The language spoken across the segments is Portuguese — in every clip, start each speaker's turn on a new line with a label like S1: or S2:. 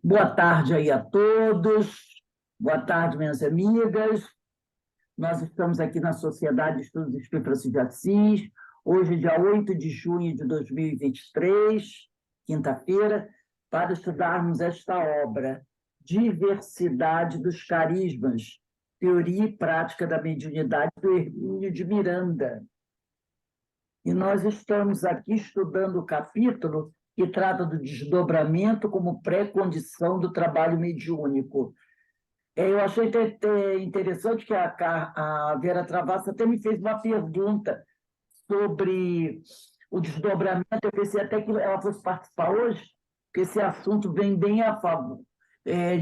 S1: Boa tarde aí a todos. Boa tarde, minhas amigas. Nós estamos aqui na Sociedade de Estudos do Espírito Francisco de Assis, hoje, dia 8 de junho de 2023, quinta-feira, para estudarmos esta obra, Diversidade dos Carismas, Teoria e Prática da Mediunidade, do Hermínio de Miranda. E nós estamos aqui estudando o capítulo que trata do desdobramento como pré-condição do trabalho mediúnico. Eu achei interessante que a Vera Travassos até me fez uma pergunta sobre o desdobramento. Eu pensei até que ela fosse participar hoje, porque esse assunto vem bem a favor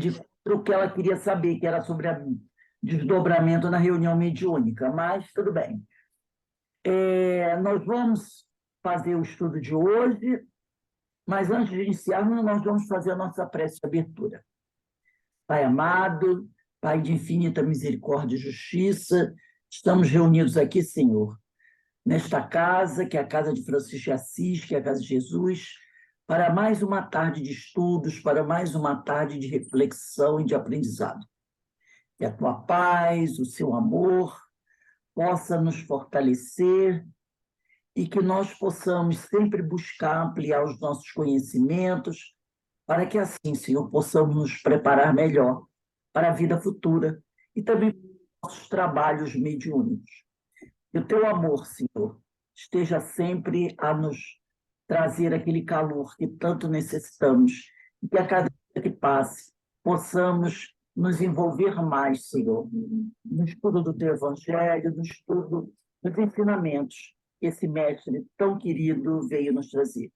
S1: de o que ela queria saber, que era sobre o desdobramento na reunião mediúnica, mas tudo bem. Nós vamos fazer o estudo de hoje, mas antes de iniciarmos, nós vamos fazer a nossa prece de abertura. Pai amado, Pai de infinita misericórdia e justiça, estamos reunidos aqui, Senhor, nesta casa, que é a casa de Francisco de Assis, que é a casa de Jesus, para mais uma tarde de estudos, para mais uma tarde de reflexão e de aprendizado. Que a tua paz, o seu amor, possa nos fortalecer e que nós possamos sempre buscar ampliar os nossos conhecimentos, para que assim, Senhor, possamos nos preparar melhor para a vida futura e também para os nossos trabalhos mediúnicos. Que o teu amor, Senhor, esteja sempre a nos trazer aquele calor que tanto necessitamos e que a cada dia que passe possamos nos envolver mais, Senhor, no estudo do teu evangelho, no estudo dos ensinamentos que esse mestre tão querido veio nos trazer.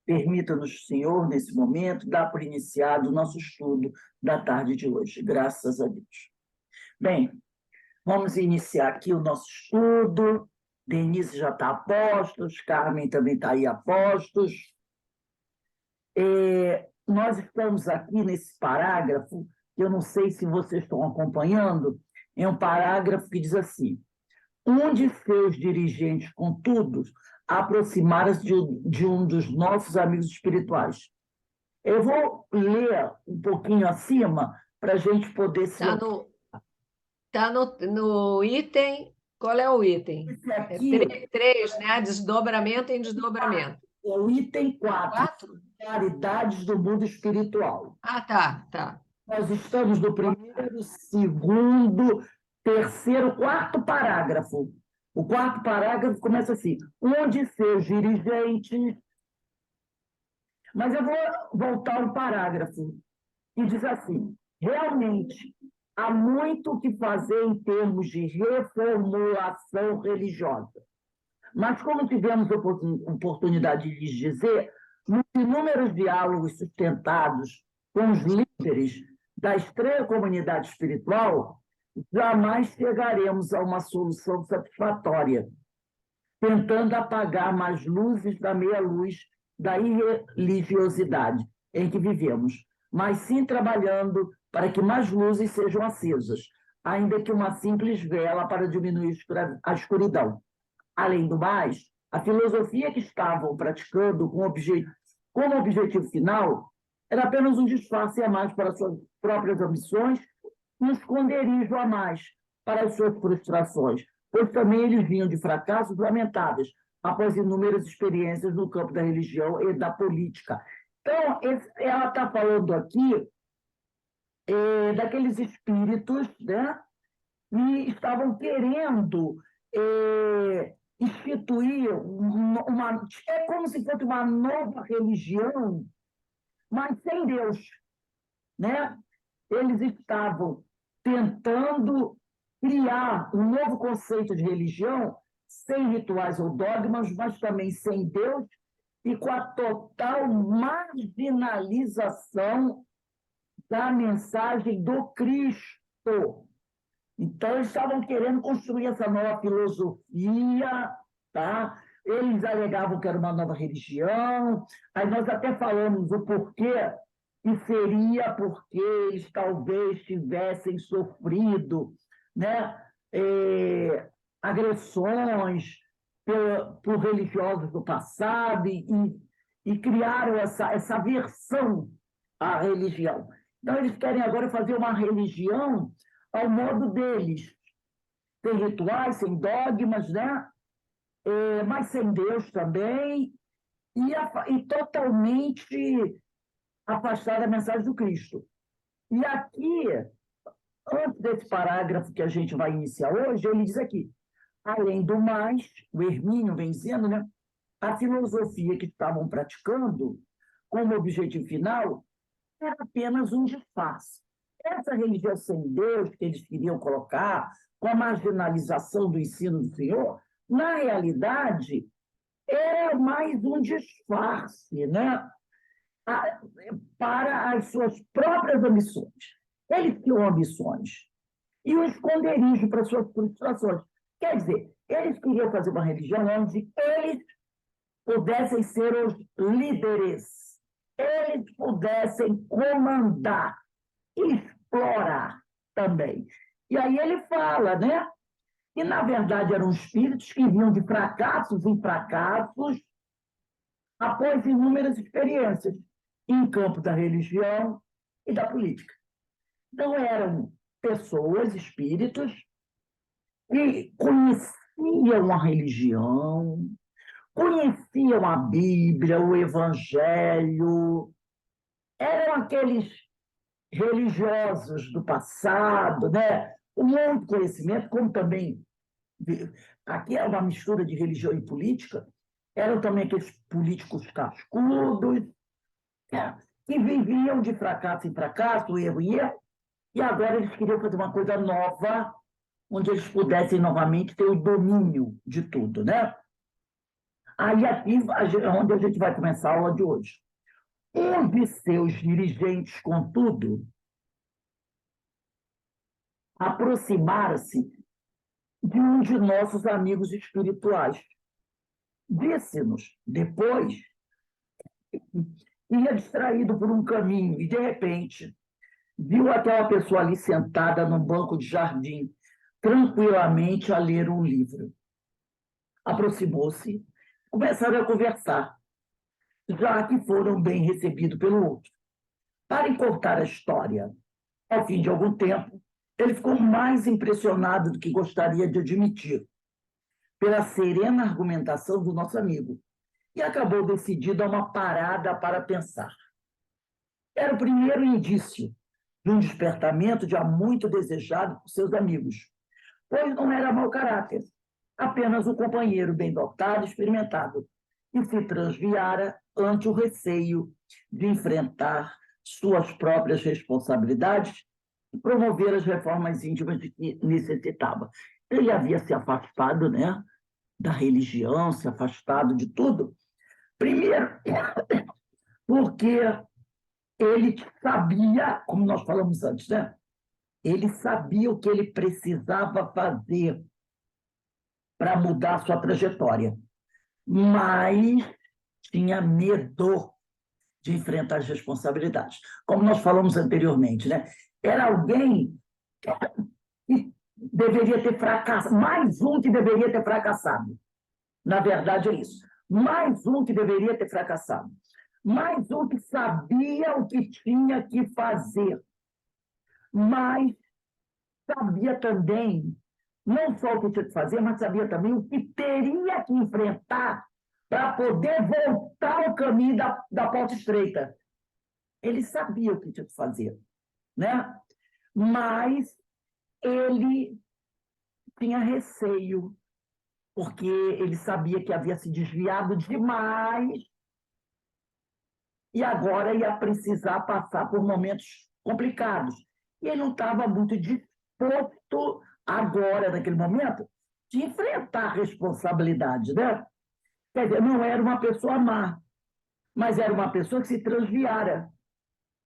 S1: Permita-nos, Senhor, nesse momento, dar por iniciado o nosso estudo da tarde de hoje. Graças a Deus. Bem, vamos iniciar aqui o nosso estudo. Denise já está a postos, Carmen também está aí a postos. Nós estamos aqui nesse parágrafo, que eu não sei se vocês estão acompanhando, é um parágrafo que diz assim: um de seus dirigentes, contudo, aproximaram-se de um dos nossos amigos espirituais. Eu vou ler um pouquinho acima para a gente poder se...
S2: Tá no item. Qual é o item?
S1: Esse aqui
S2: 3, né? Desdobramento em desdobramento.
S1: é o item 4,
S2: 4?
S1: Realidades do mundo espiritual.
S2: Ah, tá.
S1: Nós estamos no primeiro, segundo, terceiro, quarto parágrafo. O quarto parágrafo começa assim: um de seus dirigentes. Mas eu vou voltar ao parágrafo, e diz assim: realmente, há muito o que fazer em termos de reformulação religiosa. Mas, como tivemos oportunidade de lhes dizer, nos inúmeros diálogos sustentados com os líderes da extrema comunidade espiritual, jamais chegaremos a uma solução satisfatória, tentando apagar mais luzes da meia-luz da irreligiosidade em que vivemos, mas sim trabalhando para que mais luzes sejam acesas, ainda que uma simples vela para diminuir a escuridão. Além do mais, a filosofia que estavam praticando como objetivo final era apenas um disfarce a mais para suas próprias ambições, um esconderijo a mais para as suas frustrações, pois também eles vinham de fracassos lamentáveis após inúmeras experiências no campo da religião e da política. Então, ela está falando aqui daqueles espíritos, né, que estavam querendo instituir é como se fosse uma nova religião, mas sem Deus, né? Eles estavam tentando criar um novo conceito de religião sem rituais ou dogmas, mas também sem Deus e com a total marginalização da mensagem do Cristo. Então, eles estavam querendo construir essa nova filosofia, tá? Eles alegavam que era uma nova religião, aí nós até falamos o porquê, que seria porque eles talvez tivessem sofrido, né, agressões por religiosos do passado e criaram essa versão a religião. Então, eles querem agora fazer uma religião ao modo deles, sem rituais, sem dogmas, né? Mas sem Deus também, e totalmente afastar da mensagem do Cristo. E aqui, antes desse parágrafo que a gente vai iniciar hoje, ele diz aqui, além do mais, o Hermínio vem dizendo, né, a filosofia que estavam praticando, como objetivo final, era apenas um disfarce. Essa religião sem Deus que eles queriam colocar, com a marginalização do ensino do Senhor, na realidade, é mais um disfarce, né? Para as suas próprias ambições. Eles tinham ambições e um esconderijo para suas frustrações. Quer dizer, eles queriam fazer uma religião onde eles pudessem ser os líderes, eles pudessem comandar, explorar também. E aí ele fala, né? Que, na verdade, eram espíritos que vinham de fracassos em fracassos após inúmeras experiências em campo da religião e da política. Então, eram pessoas, espíritos, que conheciam a religião, conheciam a Bíblia, o Evangelho, eram aqueles religiosos do passado, né? Com muito conhecimento, como também aqui é uma mistura de religião e política, eram também aqueles políticos cascudos, né? Que viviam de fracasso em fracasso, erro em erro, e agora eles queriam fazer uma coisa nova, onde eles pudessem novamente ter o domínio de tudo, né? Aí aqui é onde a gente vai começar a aula de hoje. Um de seus dirigentes, contudo, aproximara-se de um de nossos amigos espirituais. Disse-nos, depois, ia distraído por um caminho e, de repente, viu aquela pessoa ali sentada num banco de jardim, tranquilamente a ler um livro. Aproximou-se, começaram a conversar, já que foram bem recebidos pelo outro. Para encurtar a história, ao fim de algum tempo, ele ficou mais impressionado do que gostaria de admitir, pela serena argumentação do nosso amigo, e acabou decidido a uma parada para pensar. Era o primeiro indício de um despertamento já muito desejado por seus amigos, pois não era mau caráter, apenas um companheiro bem dotado e experimentado, que se transviara ante o receio de enfrentar suas próprias responsabilidades e promover as reformas íntimas de que necessitava. Ele havia se afastado, né, da religião, se afastado de tudo, primeiro porque ele sabia, como nós falamos antes, né? Ele sabia o que ele precisava fazer para mudar a sua trajetória, mas tinha medo de enfrentar as responsabilidades. Como nós falamos anteriormente, né? Era alguém que deveria ter fracassado, mais um que deveria ter fracassado. Na verdade, é isso. Mais um que deveria ter fracassado. Mais um que sabia o que tinha que fazer, mas sabia também, não só o que tinha que fazer, mas sabia também o que teria que enfrentar para poder voltar ao caminho da porta estreita. Ele sabia o que tinha que fazer, né? Mas ele tinha receio, porque ele sabia que havia se desviado demais e agora ia precisar passar por momentos complicados. E ele não estava muito disposto agora, naquele momento, de enfrentar a responsabilidade, né? Quer dizer, não era uma pessoa má, mas era uma pessoa que se transviara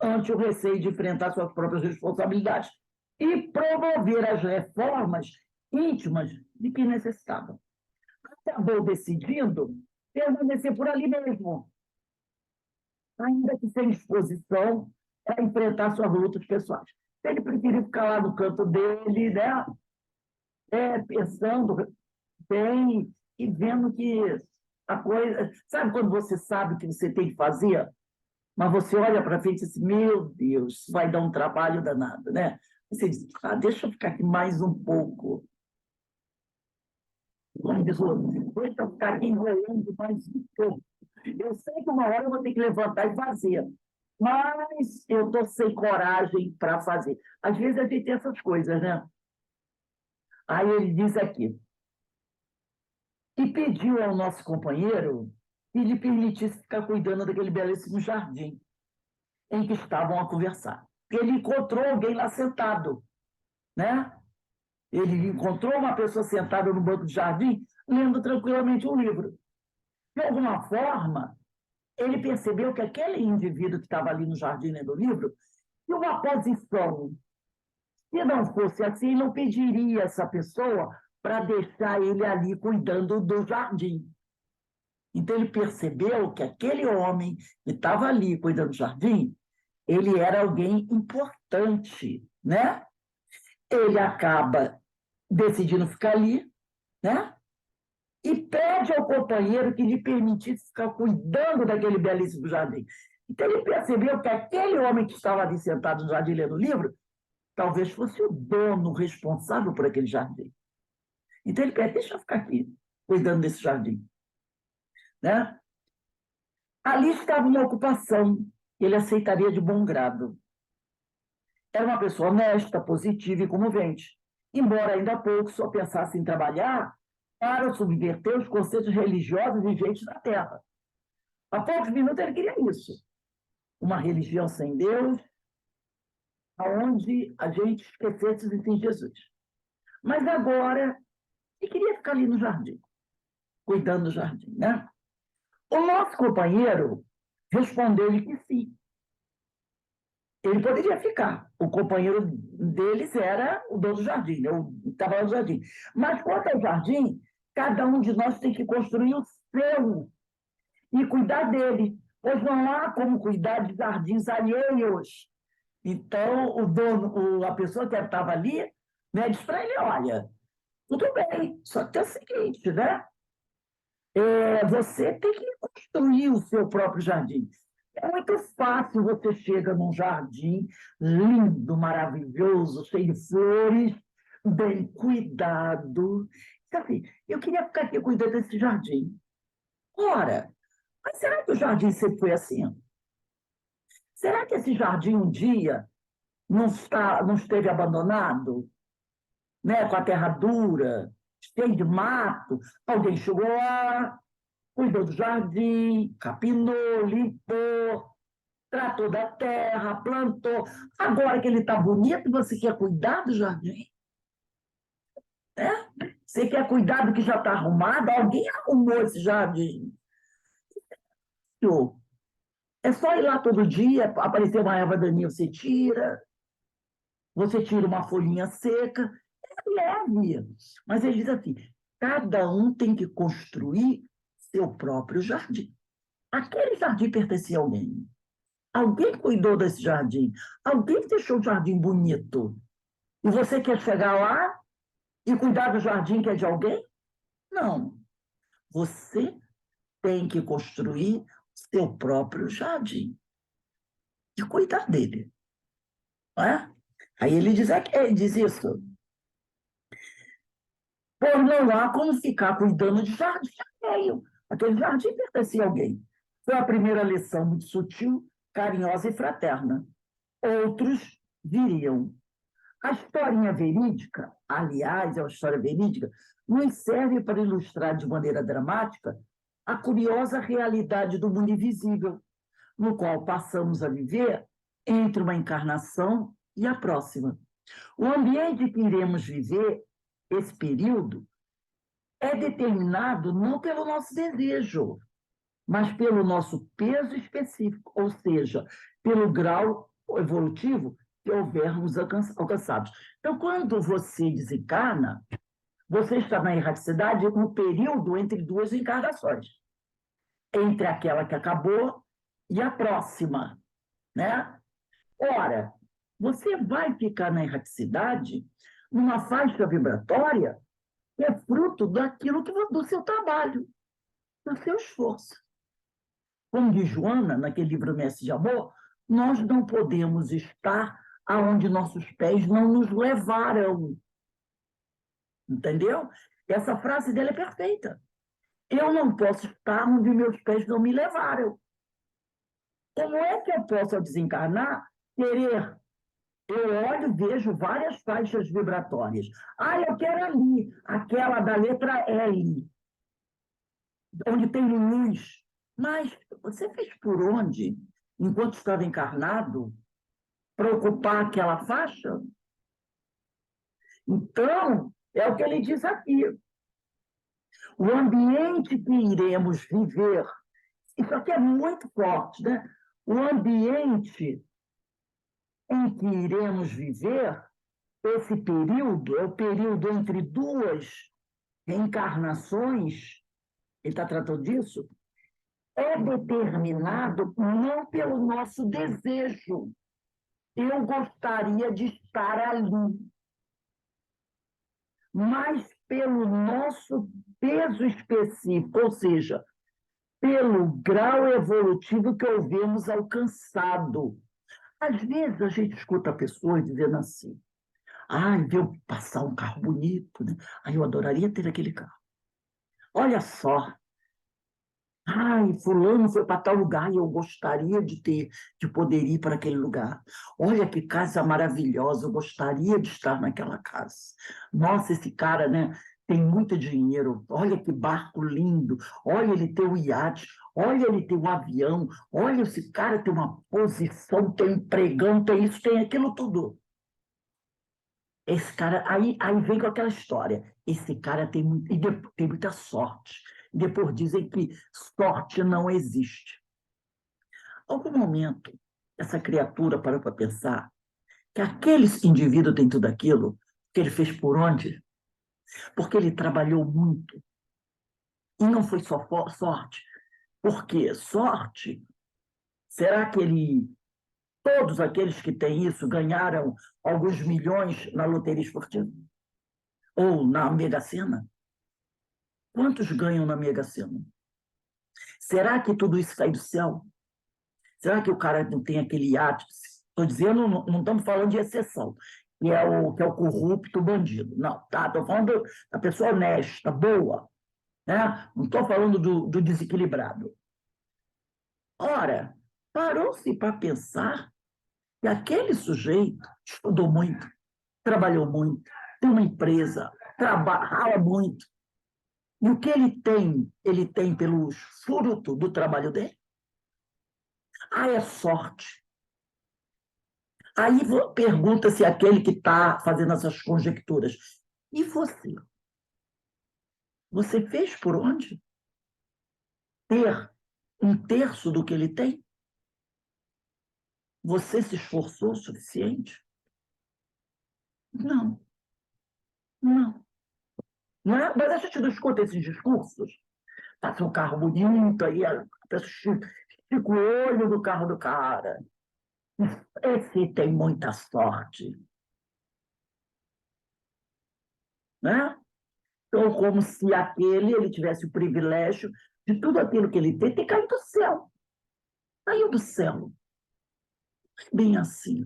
S1: ante o receio de enfrentar suas próprias responsabilidades e promover as reformas íntimas de que necessitava. Acabou decidindo permanecer por ali mesmo, ainda que sem disposição para enfrentar suas lutas pessoais. Ele preferiu ficar lá no canto dele, né? Pensando bem e vendo que a coisa... Sabe quando você sabe o que você tem que fazer? Mas você olha para frente e diz, meu Deus, isso vai dar um trabalho danado, né? Você diz, deixa eu ficar aqui mais um pouco. Como diz o outro, deixa eu ficar aqui enrolando mais um pouco. Eu sei que uma hora eu vou ter que levantar e fazer, mas eu estou sem coragem para fazer. Às vezes a gente tem essas coisas, né? Aí ele diz aqui, e pediu ao nosso companheiro que lhe permitisse ficar cuidando daquele belíssimo jardim em que estavam a conversar. Ele encontrou alguém lá sentado, né? Ele encontrou uma pessoa sentada no banco de jardim, lendo tranquilamente um livro. De alguma forma, ele percebeu que aquele indivíduo que estava ali no jardim lendo o livro tinha uma posição. Se não fosse assim, ele não pediria essa pessoa para deixar ele ali cuidando do jardim. Então, ele percebeu que aquele homem que estava ali cuidando do jardim, ele era alguém importante, né? Ele acaba decidindo ficar ali, né? E pede ao companheiro que lhe permitisse ficar cuidando daquele belíssimo jardim. Então, ele percebeu que aquele homem que estava ali sentado no jardim lendo o livro, talvez fosse o dono responsável por aquele jardim. Então, ele pede, deixa eu ficar aqui, cuidando desse jardim, né? Ali estava uma ocupação que ele aceitaria de bom grado. Era uma pessoa honesta, positiva e comovente, embora ainda há pouco só pensasse em trabalhar para subverter os conceitos religiosos vigentes na Terra. Há poucos minutos ele queria isso. Uma religião sem Deus, onde a gente esquecesse de ser Jesus. Mas agora, ele queria ficar ali no jardim, cuidando do jardim, né? O nosso companheiro respondeu-lhe que sim. Ele poderia ficar. O companheiro deles era o dono do jardim, né? Estava lá no jardim. Mas quanto ao jardim, cada um de nós tem que construir o seu e cuidar dele, pois não há como cuidar de jardins alheios. Então, o dono, a pessoa que estava ali, né, disse para ele, olha, tudo bem, só que é o seguinte, né? Você tem que construir o seu próprio jardim. É muito fácil, você chega num jardim lindo, maravilhoso, cheio de flores, bem cuidado. Assim, eu queria ficar aqui cuidando desse jardim. Ora, mas será que o jardim sempre foi assim? Será que esse jardim um dia não esteve abandonado, né, com a terra dura, cheio de mato? Alguém chegou lá, cuidou do jardim, capinou, limpou, tratou da terra, plantou. Agora que ele está bonito, você quer cuidar do jardim? Né? Você quer cuidar do que já está arrumado? Alguém arrumou esse jardim. É só ir lá todo dia, aparecer uma erva daninha, você tira uma folhinha seca, é leve. Mas ele diz assim, cada um tem que construir seu próprio jardim. Aquele jardim pertencia a alguém. Alguém cuidou desse jardim. Alguém deixou o jardim bonito. E você quer chegar lá e cuidar do jardim que é de alguém? Não. Você tem que construir seu próprio jardim e cuidar dele. Não é? Aí ele diz isso. Pois não há como ficar cuidando de jardim alheio. Aquele jardim pertencia a alguém. Foi a primeira lição muito sutil, carinhosa e fraterna. Outros viriam. A historinha verídica, aliás, é uma história verídica, nos serve para ilustrar de maneira dramática a curiosa realidade do mundo invisível, no qual passamos a viver entre uma encarnação e a próxima. O ambiente que iremos viver, esse período, é determinado não pelo nosso desejo, mas pelo nosso peso específico, ou seja, pelo grau evolutivo que houvermos alcançados. Então, quando você desencarna, você está na erraticidade no período entre duas encarnações, entre aquela que acabou e a próxima, né? Ora, você vai ficar na erraticidade numa faixa vibratória que é fruto daquilo do seu trabalho, do seu esforço. como diz Joana, naquele livro Mestre de Amor, nós não podemos estar aonde nossos pés não nos levaram. Entendeu? Essa frase dele é perfeita. Eu não posso estar onde meus pés não me levaram. Como é que eu posso, ao desencarnar, querer? Eu olho, vejo várias faixas vibratórias. Ah, eu quero ali, aquela da letra L, onde tem luz. Mas você fez por onde, enquanto estava encarnado, para ocupar aquela faixa? Então, é o que ele diz aqui. O ambiente que iremos viver, isso aqui é muito forte, né? O ambiente em que iremos viver, esse período é o período entre duas reencarnações, ele está tratando disso, é determinado não pelo nosso desejo. Eu gostaria de estar ali, mas pelo nosso peso específico, ou seja, pelo grau evolutivo que houvemos alcançado. Às vezes a gente escuta pessoas dizendo assim: ai, viu passar um carro bonito, né? Ai, eu adoraria ter aquele carro. Olha só, ai, fulano foi para tal lugar e eu gostaria de poder ir para aquele lugar. Olha que casa maravilhosa, eu gostaria de estar naquela casa. Nossa, esse cara, né, tem muito dinheiro. Olha que barco lindo. Olha ele ter o iate. Olha ele ter o avião. Olha esse cara tem uma posição, tem um empregão, tem isso, tem aquilo tudo. Esse cara, aí vem com aquela história. Esse cara tem muita sorte. E depois dizem que sorte não existe. Algum momento, essa criatura parou para pensar que aquele indivíduo tem tudo aquilo que ele fez por onde? Porque ele trabalhou muito. E não foi só sorte. Porque sorte, será que todos aqueles que têm isso ganharam alguns milhões na loteria esportiva? Ou na Mega Sena? Quantos ganham na Mega Sena? Será que tudo isso cai do céu? Será que o cara não tem aquele ato? Estou dizendo, não estamos falando de exceção, que é o corrupto, o bandido. Não, tá? Estou falando da pessoa honesta, boa. Né? Não estou falando do desequilibrado. Ora, parou-se para pensar que aquele sujeito estudou muito, trabalhou muito, tem uma empresa, trabalha muito. E o que ele tem pelo fruto do trabalho dele? Ah, é sorte. Aí pergunta-se aquele que está fazendo essas conjecturas: e você? Você fez por onde? Ter um terço do que ele tem? Você se esforçou o suficiente? Não, não. Não é? Mas a gente não escuta esses discursos. Passa um carro bonito, aí a pessoa estica o olho do carro do cara. Esse tem muita sorte. Né? Então, como se ele tivesse o privilégio de tudo aquilo que ele tem ter caído do céu. Caiu do céu. Bem assim.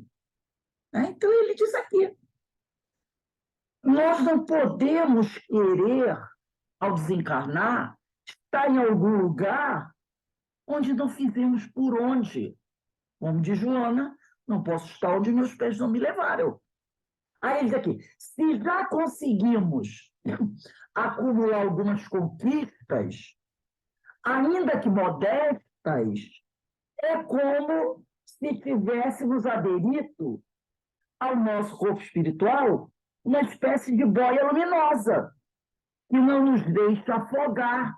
S1: Né? Então, ele diz aqui: nós não podemos querer, ao desencarnar, estar em algum lugar onde não fizemos por onde. Como diz Joana, não posso estar onde meus pés não me levaram. Aí ele diz aqui: se já conseguimos acumular algumas conquistas, ainda que modestas, é como se tivéssemos aderido ao nosso corpo espiritual uma espécie de boia luminosa, que não nos deixa afogar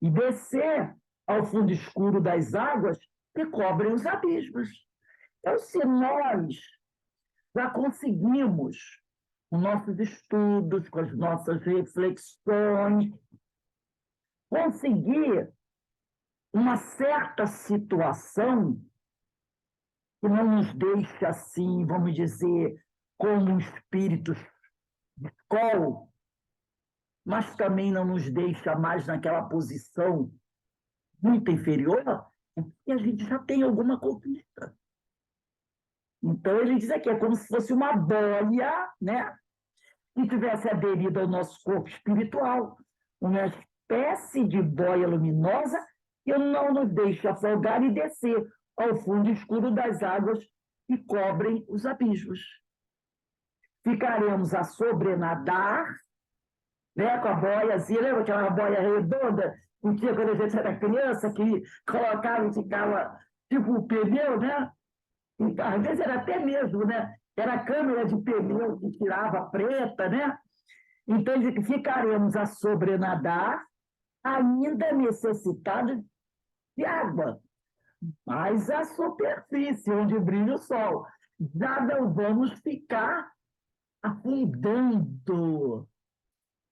S1: e descer ao fundo escuro das águas que cobrem os abismos. Então, se nós já conseguimos, com nossos estudos, com as nossas reflexões, conseguir uma certa situação que não nos deixa assim, vamos dizer, como um espírito de escola, mas também não nos deixa mais naquela posição muito inferior, E a gente já tem alguma conquista. Então, ele diz aqui, é como se fosse uma boia, né? Que tivesse aderido ao nosso corpo espiritual, uma espécie de boia luminosa que não nos deixa afogar e descer ao fundo escuro das águas que cobrem os abismos. Ficaremos a sobrenadar, né, com a boiazinha, lembra aquela boia redonda que tinha quando a gente era criança, que colocava e ficava tipo um pneu, né? Então, às vezes era até mesmo, né? Era a câmera de pneu que tirava preta, né? Então, ficaremos a sobrenadar, ainda necessitados de água, mas a superfície onde brilha o sol. Já não vamos ficar afundando,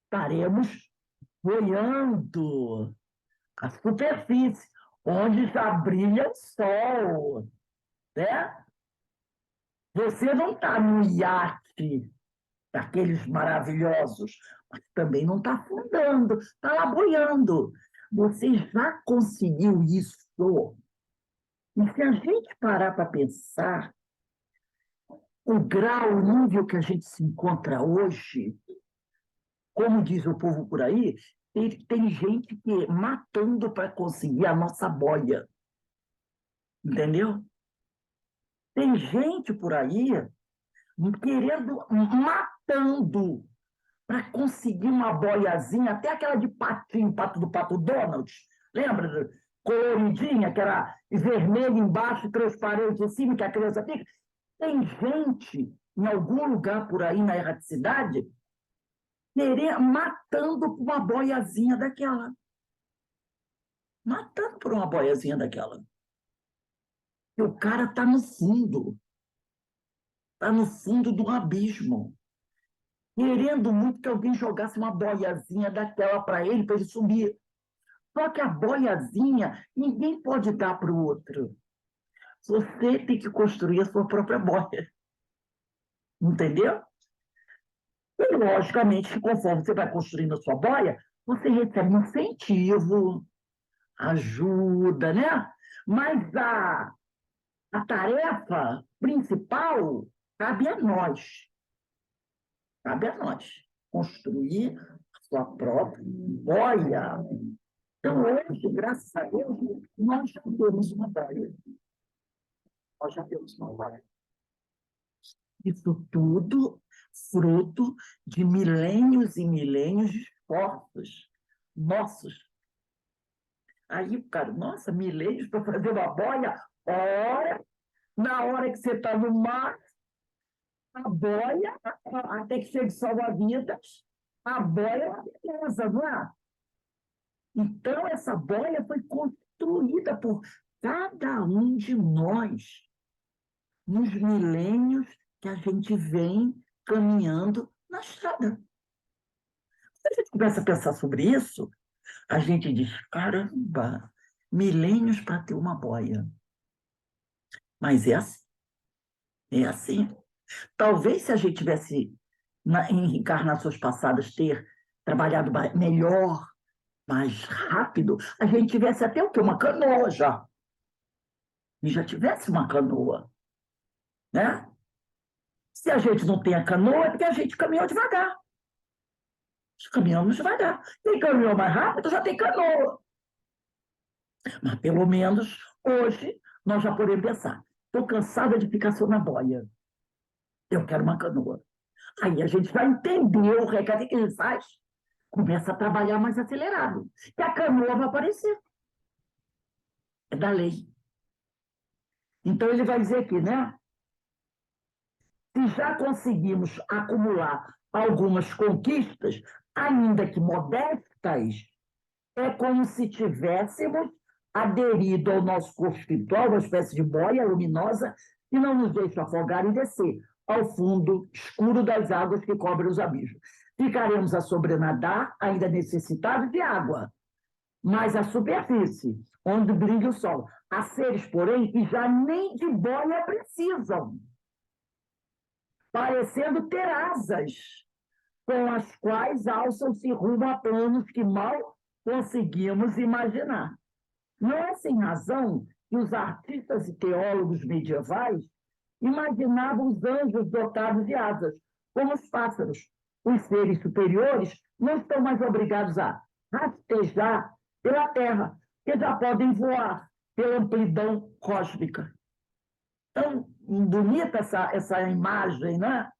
S1: estaremos boiando a superfície, onde já brilha o sol, né? Você não está no iate daqueles maravilhosos, mas também não está afundando, está lá boiando. Você já conseguiu isso? E se a gente parar para pensar, o grau, o nível que a gente se encontra hoje, como diz o povo por aí, tem gente que matando para conseguir a nossa boia. Entendeu? Tem gente por aí querendo, matando para conseguir uma boiazinha, até aquela de patinho, pato do Pato Donald, lembra? Coloridinha, que era vermelho embaixo, transparente em cima, que a criança fica. Tem gente, em algum lugar por aí na erraticidade, matando por uma boiazinha daquela. Matando por uma boiazinha daquela. E o cara está no fundo do abismo, querendo muito que alguém jogasse uma boiazinha daquela para ele subir. Só que a boiazinha ninguém pode dar para o outro. Você tem que construir a sua própria boia. Entendeu? E, logicamente, conforme você vai construindo a sua boia, você recebe incentivo, ajuda, né? Mas a tarefa principal cabe a nós. Cabe a nós. Construir a sua própria boia. Então, hoje, graças a Deus, nós já temos uma boia. Nós já temos uma boia. Isso tudo fruto de milênios e milênios de esforços nossos. Aí, cara, nossa, milênios para fazer uma boia, ora, na hora que você está no mar, a boia, até que chegue salva-vidas, a boia é uma beleza, não é? Então, essa boia foi construída por cada um de nós nos milênios que a gente vem caminhando na estrada. Se a gente começa a pensar sobre isso, a gente diz, caramba, milênios para ter uma boia. Mas é assim. É assim. Talvez se a gente tivesse, em encarnações passadas, ter trabalhado melhor, mais rápido, a gente tivesse até o quê? Uma canoa já. E já tivesse uma canoa. Né? Se a gente não tem a canoa, é porque a gente caminhou devagar. Caminhamos devagar. Quem caminhou mais rápido já tem canoa. Mas, pelo menos, hoje, nós já podemos pensar. Estou cansada de ficar só na boia. Eu quero uma canoa. Aí a gente vai entender o recado que ele faz. Começa a trabalhar mais acelerado. E a canoa vai aparecer. É da lei. Então, ele vai dizer aqui, né? Se já conseguimos acumular algumas conquistas, ainda que modestas, é como se tivéssemos aderido ao nosso corpo espiritual, uma espécie de boia luminosa, que não nos deixa afogar e descer ao fundo escuro das águas que cobrem os abismos. Ficaremos a sobrenadar, ainda necessitados de água, mas a superfície, onde brilha o sol. Há seres, porém, que já nem de boia precisam, parecendo ter asas, com as quais alçam-se rumo a planos que mal conseguimos imaginar. Não é sem razão que os artistas e teólogos medievais imaginavam os anjos dotados de asas, como os pássaros. Os seres superiores não estão mais obrigados a rastejar pela terra, que já podem voar pela amplidão cósmica. Tão bonita essa imagem, né?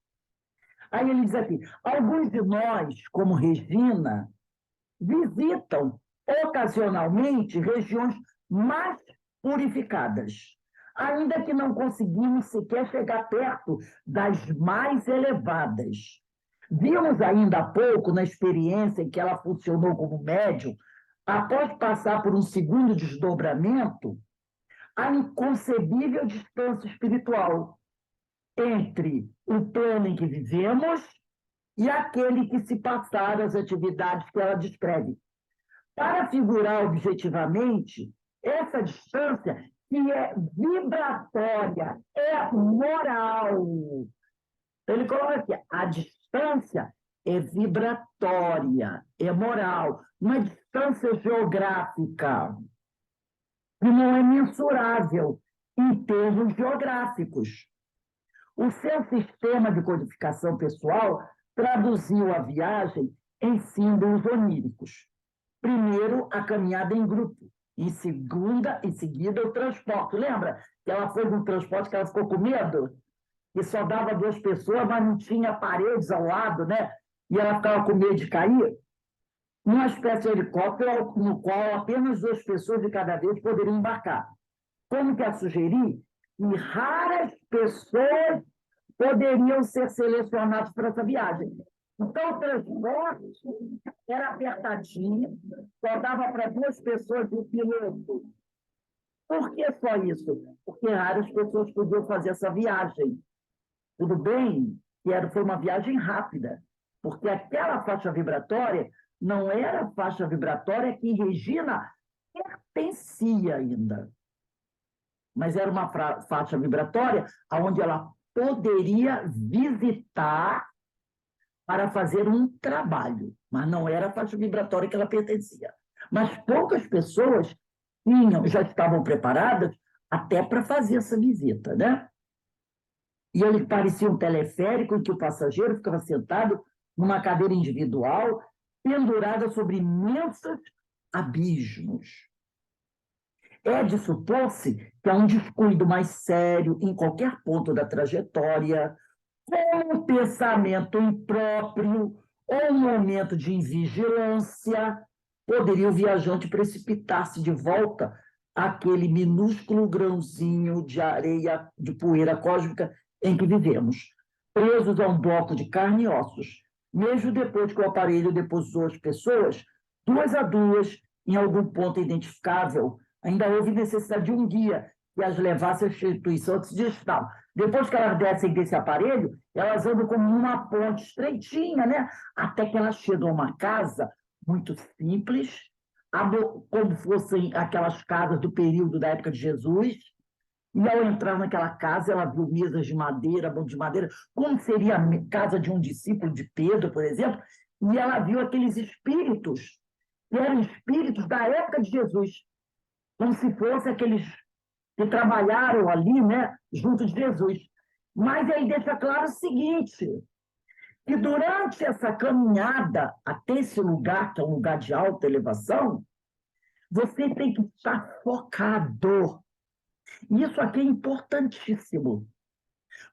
S1: Aí ele diz aqui, alguns de nós, como Regina, visitam ocasionalmente regiões mais purificadas, ainda que não conseguimos sequer chegar perto das mais elevadas. Vimos ainda há pouco, na experiência em que ela funcionou como médium, após passar por um segundo desdobramento, a inconcebível distância espiritual entre o plano em que vivemos e aquele que se passaram as atividades que ela descreve. Para figurar objetivamente, essa distância, que é vibratória, é moral. Então, ele coloca aqui, a distância é vibratória, é moral, uma distância geográfica, que não é mensurável em termos geográficos. O seu sistema de codificação pessoal traduziu a viagem em símbolos oníricos. Primeiro, a caminhada em grupo. Em seguida, o transporte. Lembra que ela foi num transporte que ela ficou com medo? E só dava 2 pessoas, mas não tinha paredes ao lado, né? E ela ficava com medo de cair. Uma espécie de helicóptero no qual apenas 2 pessoas de cada vez poderiam embarcar. Como que a sugeri? E raras pessoas poderiam ser selecionadas para essa viagem. Então, o transporte era apertadinho, só dava para 2 pessoas de piloto. Por que só isso? Porque raras pessoas podiam fazer essa viagem. Tudo bem que foi uma viagem rápida, porque aquela faixa vibratória não era a faixa vibratória que Regina pertencia ainda, mas era uma faixa vibratória onde ela poderia visitar para fazer um trabalho, mas não era a faixa vibratória que ela pertencia. Mas poucas pessoas já estavam preparadas até para fazer essa visita, né? E ele parecia um teleférico em que o passageiro ficava sentado numa cadeira individual, pendurada sobre imensos abismos. É de supor-se que há um descuido mais sério em qualquer ponto da trajetória, com um pensamento impróprio ou um momento de invigilância, poderia o viajante precipitar-se de volta àquele minúsculo grãozinho de areia, de poeira cósmica em que vivemos, presos a um bloco de carne e ossos. Mesmo depois que o aparelho depositou as pessoas, 2 a 2, em algum ponto identificável, ainda houve necessidade de um guia que as levasse à instituição antes de estar. Depois que elas descem desse aparelho, elas andam como uma ponte estreitinha, né? Até que elas chegam a uma casa muito simples, como fossem aquelas casas do período da época de Jesus. E ao entrar naquela casa, ela viu mesas de madeira, banco de madeira, como seria a casa de um discípulo de Pedro, por exemplo, e ela viu aqueles espíritos, que eram espíritos da época de Jesus, como se fossem aqueles que trabalharam ali, né, junto de Jesus. Mas aí deixa claro o seguinte, que durante essa caminhada até esse lugar, que é um lugar de alta elevação, você tem que estar focado. Isso aqui é importantíssimo.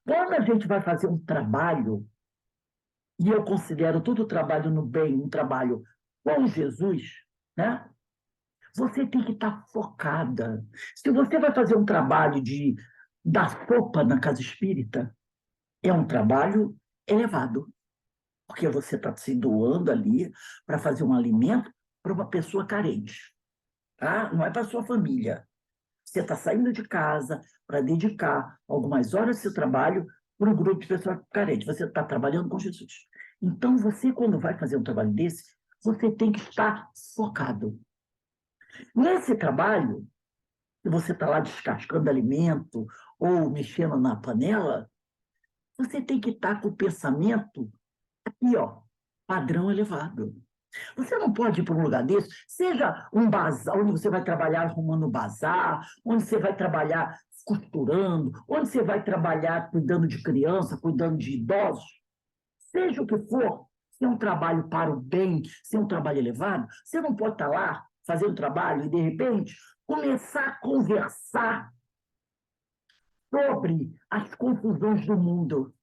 S1: Quando a gente vai fazer um trabalho, e eu considero todo trabalho no bem um trabalho com Jesus, né? Você tem que estar focada. Se você vai fazer um trabalho de dar sopa na casa espírita, é um trabalho elevado, porque você está se doando ali para fazer um alimento para uma pessoa carente, tá? Não é para sua família. Você está saindo de casa para dedicar algumas horas do seu trabalho para um grupo de pessoas carentes. Você está trabalhando com Jesus. Então, você, quando vai fazer um trabalho desse, você tem que estar focado. Nesse trabalho, se você está lá descascando alimento ou mexendo na panela, você tem que estar com o pensamento aqui, ó, padrão elevado. Você não pode ir para um lugar desse, seja um bazar, onde você vai trabalhar arrumando bazar, onde você vai trabalhar costurando, onde você vai trabalhar cuidando de criança, cuidando de idosos, seja o que for, se é um trabalho para o bem, se é um trabalho elevado, você não pode estar lá fazendo trabalho e, de repente, começar a conversar sobre as confusões do mundo.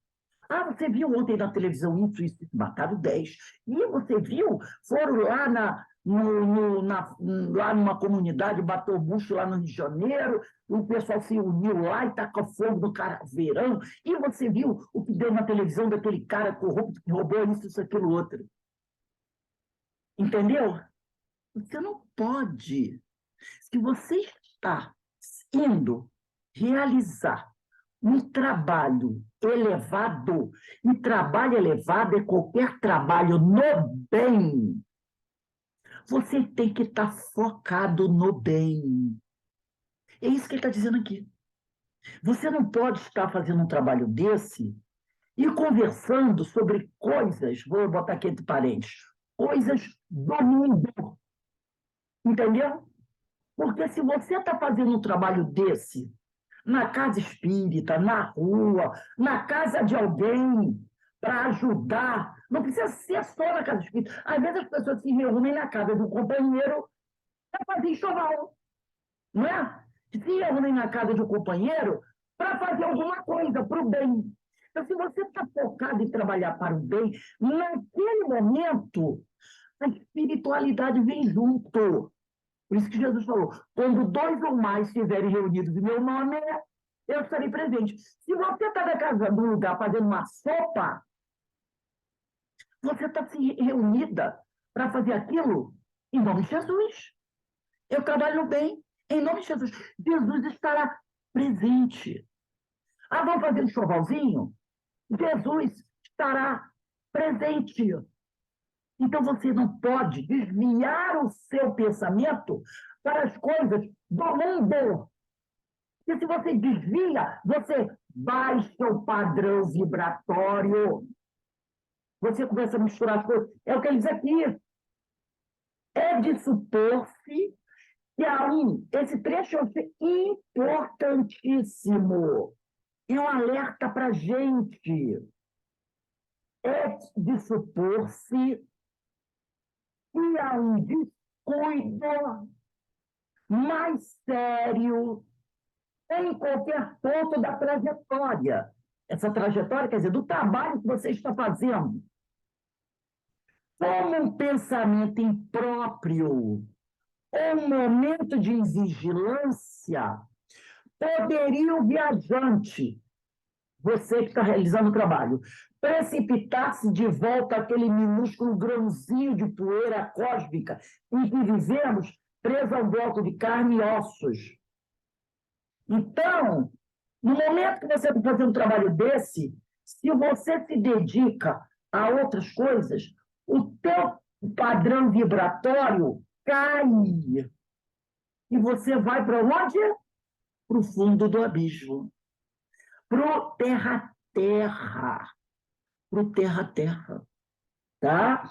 S1: Ah, você viu ontem na televisão isso, mataram 10. E você viu? Foram lá lá numa comunidade, bateu o bucho lá no Rio de Janeiro, o pessoal se uniu lá e taca fogo no verão. E você viu o que deu na televisão daquele cara corrupto que roubou isso, aquilo, outro. Entendeu? Você não pode. Se você está indo realizar um trabalho elevado, e trabalho elevado é qualquer trabalho no bem, você tem que estar focado no bem. É isso que ele está dizendo aqui. Você não pode estar fazendo um trabalho desse e conversando sobre coisas, vou botar aqui entre parênteses, coisas do mundo. Entendeu? Porque se você está fazendo um trabalho desse na casa espírita, na rua, na casa de alguém, para ajudar. Não precisa ser só na casa espírita. Às vezes as pessoas se reúnem na casa do companheiro para fazer enxoval, não é? Se reúnem na casa de um companheiro para fazer alguma coisa para o bem. Então, se você está focado em trabalhar para o bem, naquele momento, a espiritualidade vem junto. Por isso que Jesus falou: quando 2 ou mais estiverem reunidos em meu nome, eu estarei presente. Se você está na casa do lugar fazendo uma sopa, você está se reunida para fazer aquilo em nome de Jesus. Eu trabalho bem em nome de Jesus. Jesus estará presente. Ah, vamos fazer um chovalzinho? Jesus estará presente. Então você não pode desviar o seu pensamento para as coisas do mundo. E se você desvia, você baixa o padrão vibratório. Você começa a misturar as coisas. É o que ele diz aqui. É de supor-se que esse trecho é importantíssimo. É um alerta para a gente. É de supor-se que há um descuido mais sério em qualquer ponto da trajetória. Essa trajetória, quer dizer, do trabalho que você está fazendo. Como um pensamento impróprio ou um momento de invigilância, poderia o viajante, você que está realizando o trabalho, precipitar-se de volta àquele minúsculo grãozinho de poeira cósmica em que vivemos, preso ao bloco de carne e ossos. Então, no momento que você está fazendo um trabalho desse, se você se dedica a outras coisas, o teu padrão vibratório cai. E você vai para onde? Para o fundo do abismo. Para o terra-terra. Para o terra-terra. Tá?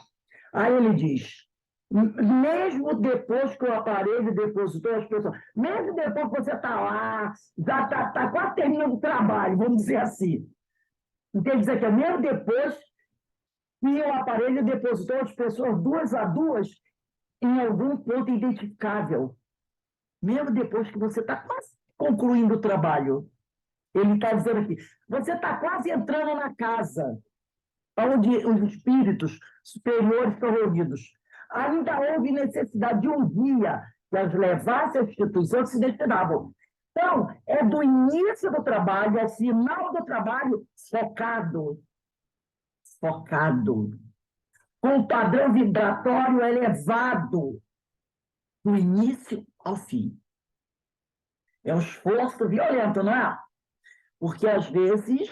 S1: Aí ele diz, mesmo depois que o aparelho depositou as pessoas, mesmo depois que você está lá, já está quase terminando o trabalho, vamos dizer assim. Então, dizer que mesmo depois que o aparelho depositou as pessoas 2 a 2 em algum ponto identificável, mesmo depois que você está quase concluindo o trabalho. Ele está dizendo aqui, você está quase entrando na casa onde os espíritos superiores estão reunidos. Ainda houve necessidade de um guia que as levasse à instituição que se destinavam. Então, é do início do trabalho ao final do trabalho focado. Focado. Com o padrão vibratório elevado. Do início ao fim. É um esforço violento, não é? Porque, às vezes,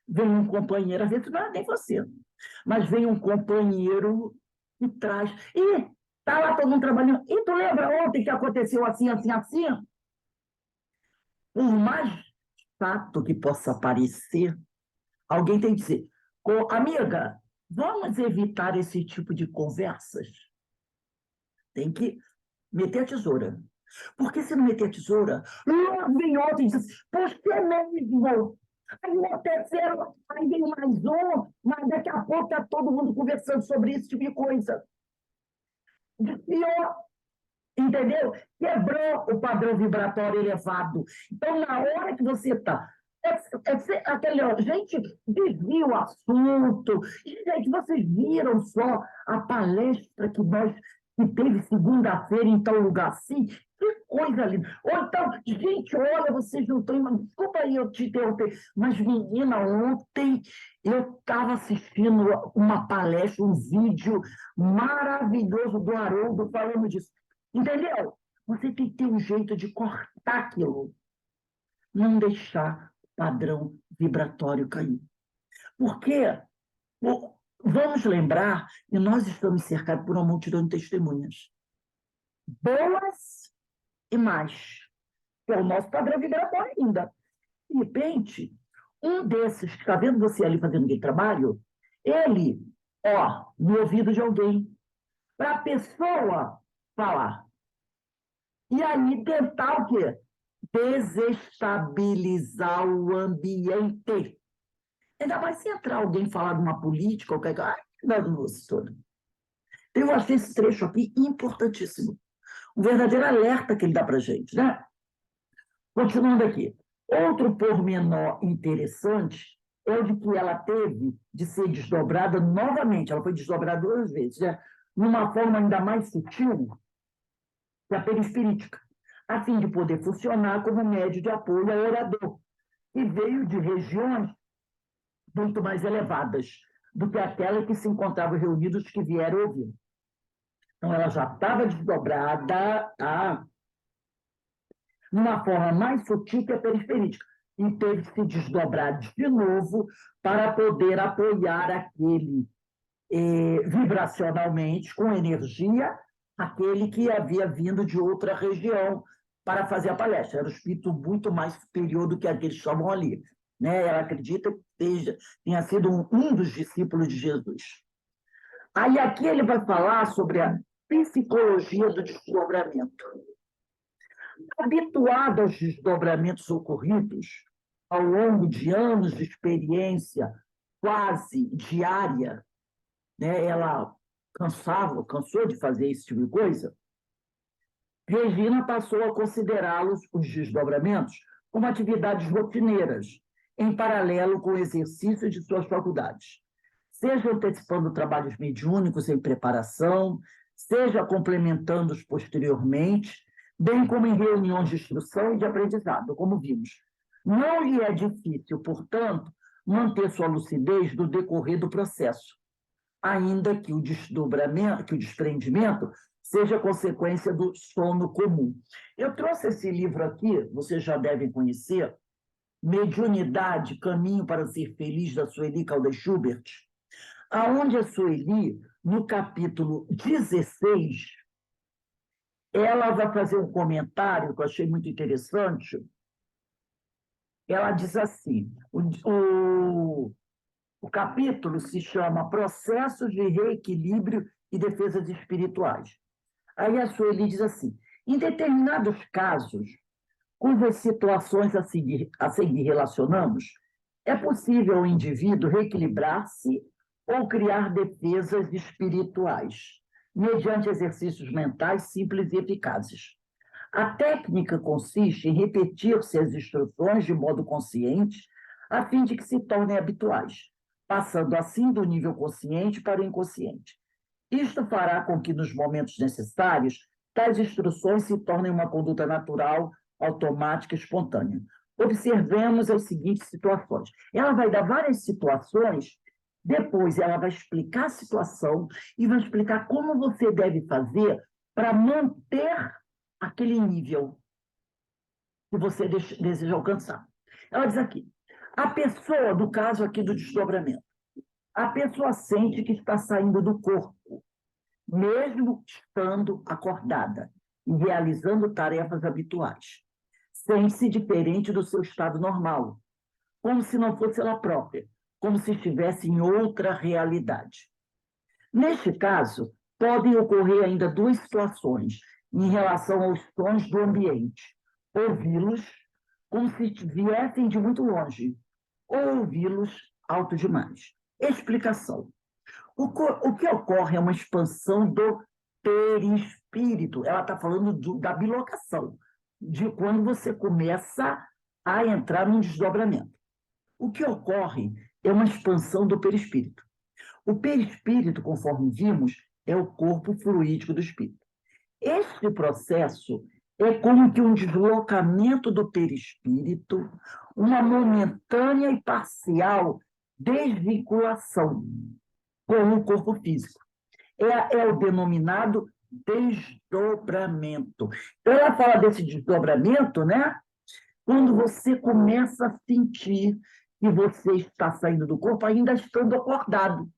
S1: vem um companheiro, às vezes não é nem você, mas vem um companheiro e traz. E tá lá todo mundo trabalhando. E tu lembra ontem que aconteceu assim, assim, assim? Por mais fato que possa parecer, alguém tem que dizer, amiga, Vamos evitar esse tipo de conversas. Tem que meter a tesoura. Porque se não meter a tesoura, vem outro e diz assim, você mesmo. Aí o terceiro, aí vem mais um, mas daqui a pouco está todo mundo conversando sobre esse tipo de coisa. De pior, entendeu? Quebrou o padrão vibratório elevado. Então, na hora que você está. Aquele, gente, desvia o assunto. Gente, vocês viram só a palestra que teve segunda-feira em tal lugar assim? Que coisa linda. Ou então, gente, olha, vocês não estão. Desculpa aí eu te interromper, mas, menina, ontem eu estava assistindo uma palestra, um vídeo maravilhoso do Haroldo falando disso. Entendeu? Você tem que ter um jeito de cortar aquilo, não deixar o padrão vibratório cair. Porque, vamos lembrar que nós estamos cercados por uma multidão de testemunhas, boas e más, que é o nosso padrão vibratório ainda. De repente, um desses que está vendo você ali fazendo aquele trabalho, ele, no ouvido de alguém, para a pessoa falar. E aí tentar o quê? Desestabilizar o ambiente. Ainda mais se entrar alguém falar de uma política, qualquer coisa. Não, toda. Eu achei esse trecho aqui importantíssimo. Um verdadeiro alerta que ele dá para a gente, né? Continuando aqui. Outro pormenor interessante é o de que ela teve de ser desdobrada novamente. Ela foi desdobrada 2 vezes, né? Numa forma ainda mais sutil que a perispirítica, a fim de poder funcionar como médio de apoio ao orador, e veio de regiões muito mais elevadas do que aquela que se encontravam reunidos que vieram ouvir. Então, ela já estava desdobrada, tá? Numa forma mais sutil que a periferítica, e teve que se desdobrar de novo para poder apoiar aquele vibracionalmente, com energia, aquele que havia vindo de outra região para fazer a palestra. Era um espírito muito mais superior do que aqueles que estavam ali. Né? Ela acredita que tenha sido um dos discípulos de Jesus. Aí aqui ele vai falar sobre a psicologia do desdobramento. Habituada aos desdobramentos ocorridos ao longo de anos de experiência quase diária, né? Ela cansou de fazer esse tipo de coisa, Regina passou a considerá-los, os desdobramentos, como atividades rotineiras, em paralelo com o exercício de suas faculdades, seja antecipando trabalhos mediúnicos em preparação, seja complementando-os posteriormente, bem como em reuniões de instrução e de aprendizado, como vimos. Não lhe é difícil, portanto, manter sua lucidez no decorrer do processo, ainda que o desdobramento, que o desprendimento seja consequência do sono comum. Eu trouxe esse livro aqui, vocês já devem conhecer, Mediunidade, Caminho para Ser Feliz, da Sueli Caldas Schubert, aonde a Sueli, no capítulo 16, ela vai fazer um comentário que eu achei muito interessante. Ela diz assim, o capítulo se chama Processos de Reequilíbrio e Defesas Espirituais. Aí a Sueli diz assim, em determinados casos, cujas situações a seguir relacionamos, é possível ao indivíduo reequilibrar-se ou criar defesas espirituais, mediante exercícios mentais simples e eficazes. A técnica consiste em repetir-se as instruções de modo consciente, a fim de que se tornem habituais, passando assim do nível consciente para o inconsciente. Isto fará com que, nos momentos necessários, tais instruções se tornem uma conduta natural, automática e espontânea. Observemos as seguintes situações. Ela vai dar várias situações, depois ela vai explicar a situação e vai explicar como você deve fazer para manter aquele nível que você deseja alcançar. Ela diz aqui, a pessoa, do caso aqui do desdobramento, a pessoa sente que está saindo do corpo, mesmo estando acordada e realizando tarefas habituais. Sente-se diferente do seu estado normal, como se não fosse ela própria, como se estivesse em outra realidade. Neste caso, podem ocorrer ainda duas situações em relação aos sons do ambiente: ouvi-los como se viessem de muito longe, ou ouvi-los alto demais. Explicação. O que ocorre é uma expansão do perispírito. Ela está falando da bilocação, de quando você começa a entrar num desdobramento. O que ocorre é uma expansão do perispírito. O perispírito, conforme vimos, é o corpo fluídico do espírito. Este processo é como que um deslocamento do perispírito, uma momentânea e parcial desvinculação com o corpo físico. É o denominado desdobramento. Então, ela fala desse desdobramento, né? Quando você começa a sentir que você está saindo do corpo, ainda estando acordado,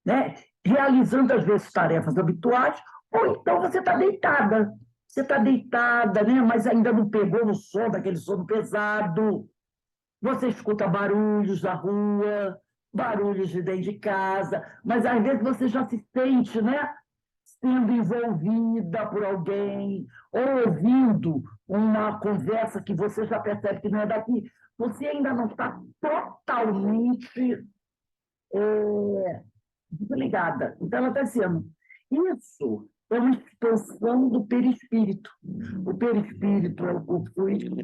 S1: né? Realizando, às vezes, tarefas habituais, ou então você está deitada. Você está deitada, né? Mas ainda não pegou no sono, daquele sono pesado. Você escuta barulhos da rua, barulhos de dentro de casa, mas às vezes você já se sente, né, sendo envolvida por alguém, ou ouvindo uma conversa que você já percebe que não é daqui. Você ainda não está totalmente desligada. Então, ela está dizendo, isso é uma expansão do perispírito. O perispírito é o corpo fluídico.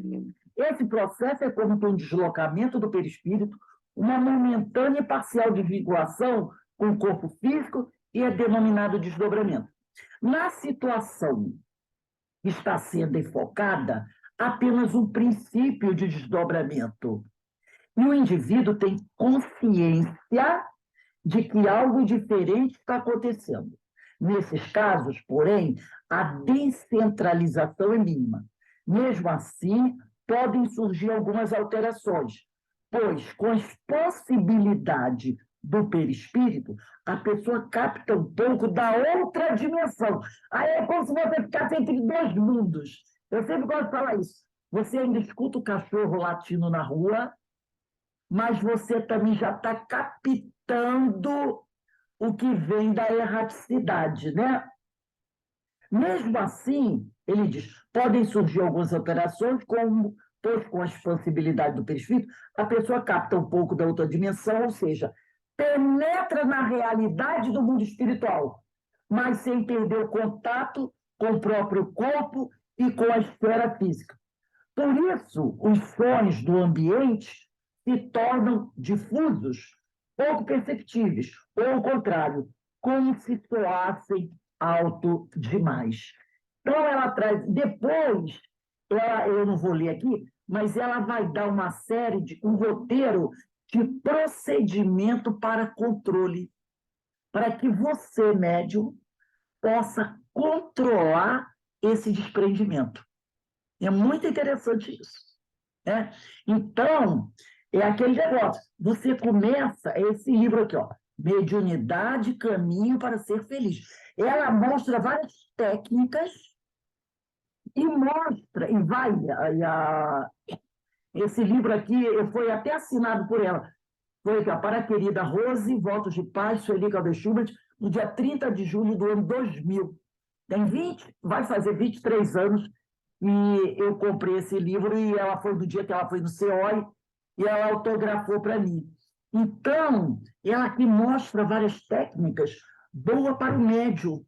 S1: Esse processo é como um deslocamento do perispírito, uma momentânea e parcial desvinculação com o corpo físico e é denominado desdobramento. Na situação que está sendo enfocada, apenas um princípio de desdobramento. E o indivíduo tem consciência de que algo diferente está acontecendo. Nesses casos, porém, a descentralização é mínima. Mesmo assim, podem surgir algumas alterações, pois, com a possibilidade do perispírito, a pessoa capta um pouco da outra dimensão. Aí é como se você ficasse entre dois mundos. Eu sempre gosto de falar isso. Você ainda escuta o cachorro latindo na rua, mas você também já está captando o que vem da erraticidade, né? Mesmo assim, ele diz, podem surgir algumas alterações, pois com a expansibilidade do perispírito, a pessoa capta um pouco da outra dimensão, ou seja, penetra na realidade do mundo espiritual, mas sem perder o contato com o próprio corpo e com a esfera física. Por isso, os sons do ambiente se tornam difusos, pouco perceptíveis, ou ao contrário, como se soassem alto demais. Então, ela traz, depois, eu não vou ler aqui, mas ela vai dar uma série um roteiro de procedimento para controle, para que você, médium, possa controlar esse desprendimento. É muito interessante isso, né? Então, é aquele negócio. Você começa, é esse livro aqui, ó, Mediunidade, Caminho para Ser Feliz. Ela mostra várias técnicas e mostra, e vai, esse livro aqui foi até assinado por ela. Foi aqui, ó, para a querida Rose, Votos de Paz, Sueli Caldas Schubert, no dia 30 de julho do ano 2000. Vai fazer 23 anos e eu comprei esse livro e ela foi do dia que ela foi no CEOI e ela autografou para mim. Então, ela aqui mostra várias técnicas boas para o médium.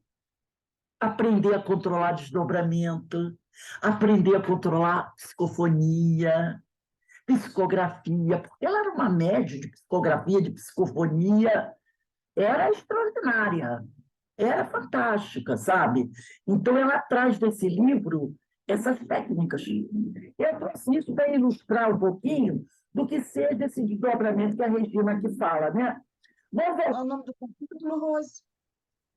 S1: Aprender a controlar desdobramento, aprender a controlar psicofonia, psicografia, porque ela era uma médium de psicografia, de psicofonia, era extraordinária, era fantástica, sabe? Então, ela traz desse livro essas técnicas. Eu trouxe isso para ilustrar um pouquinho do que seja esse desdobramento que a Regina aqui fala, né?
S3: Qual é o nome do capítulo, Rose?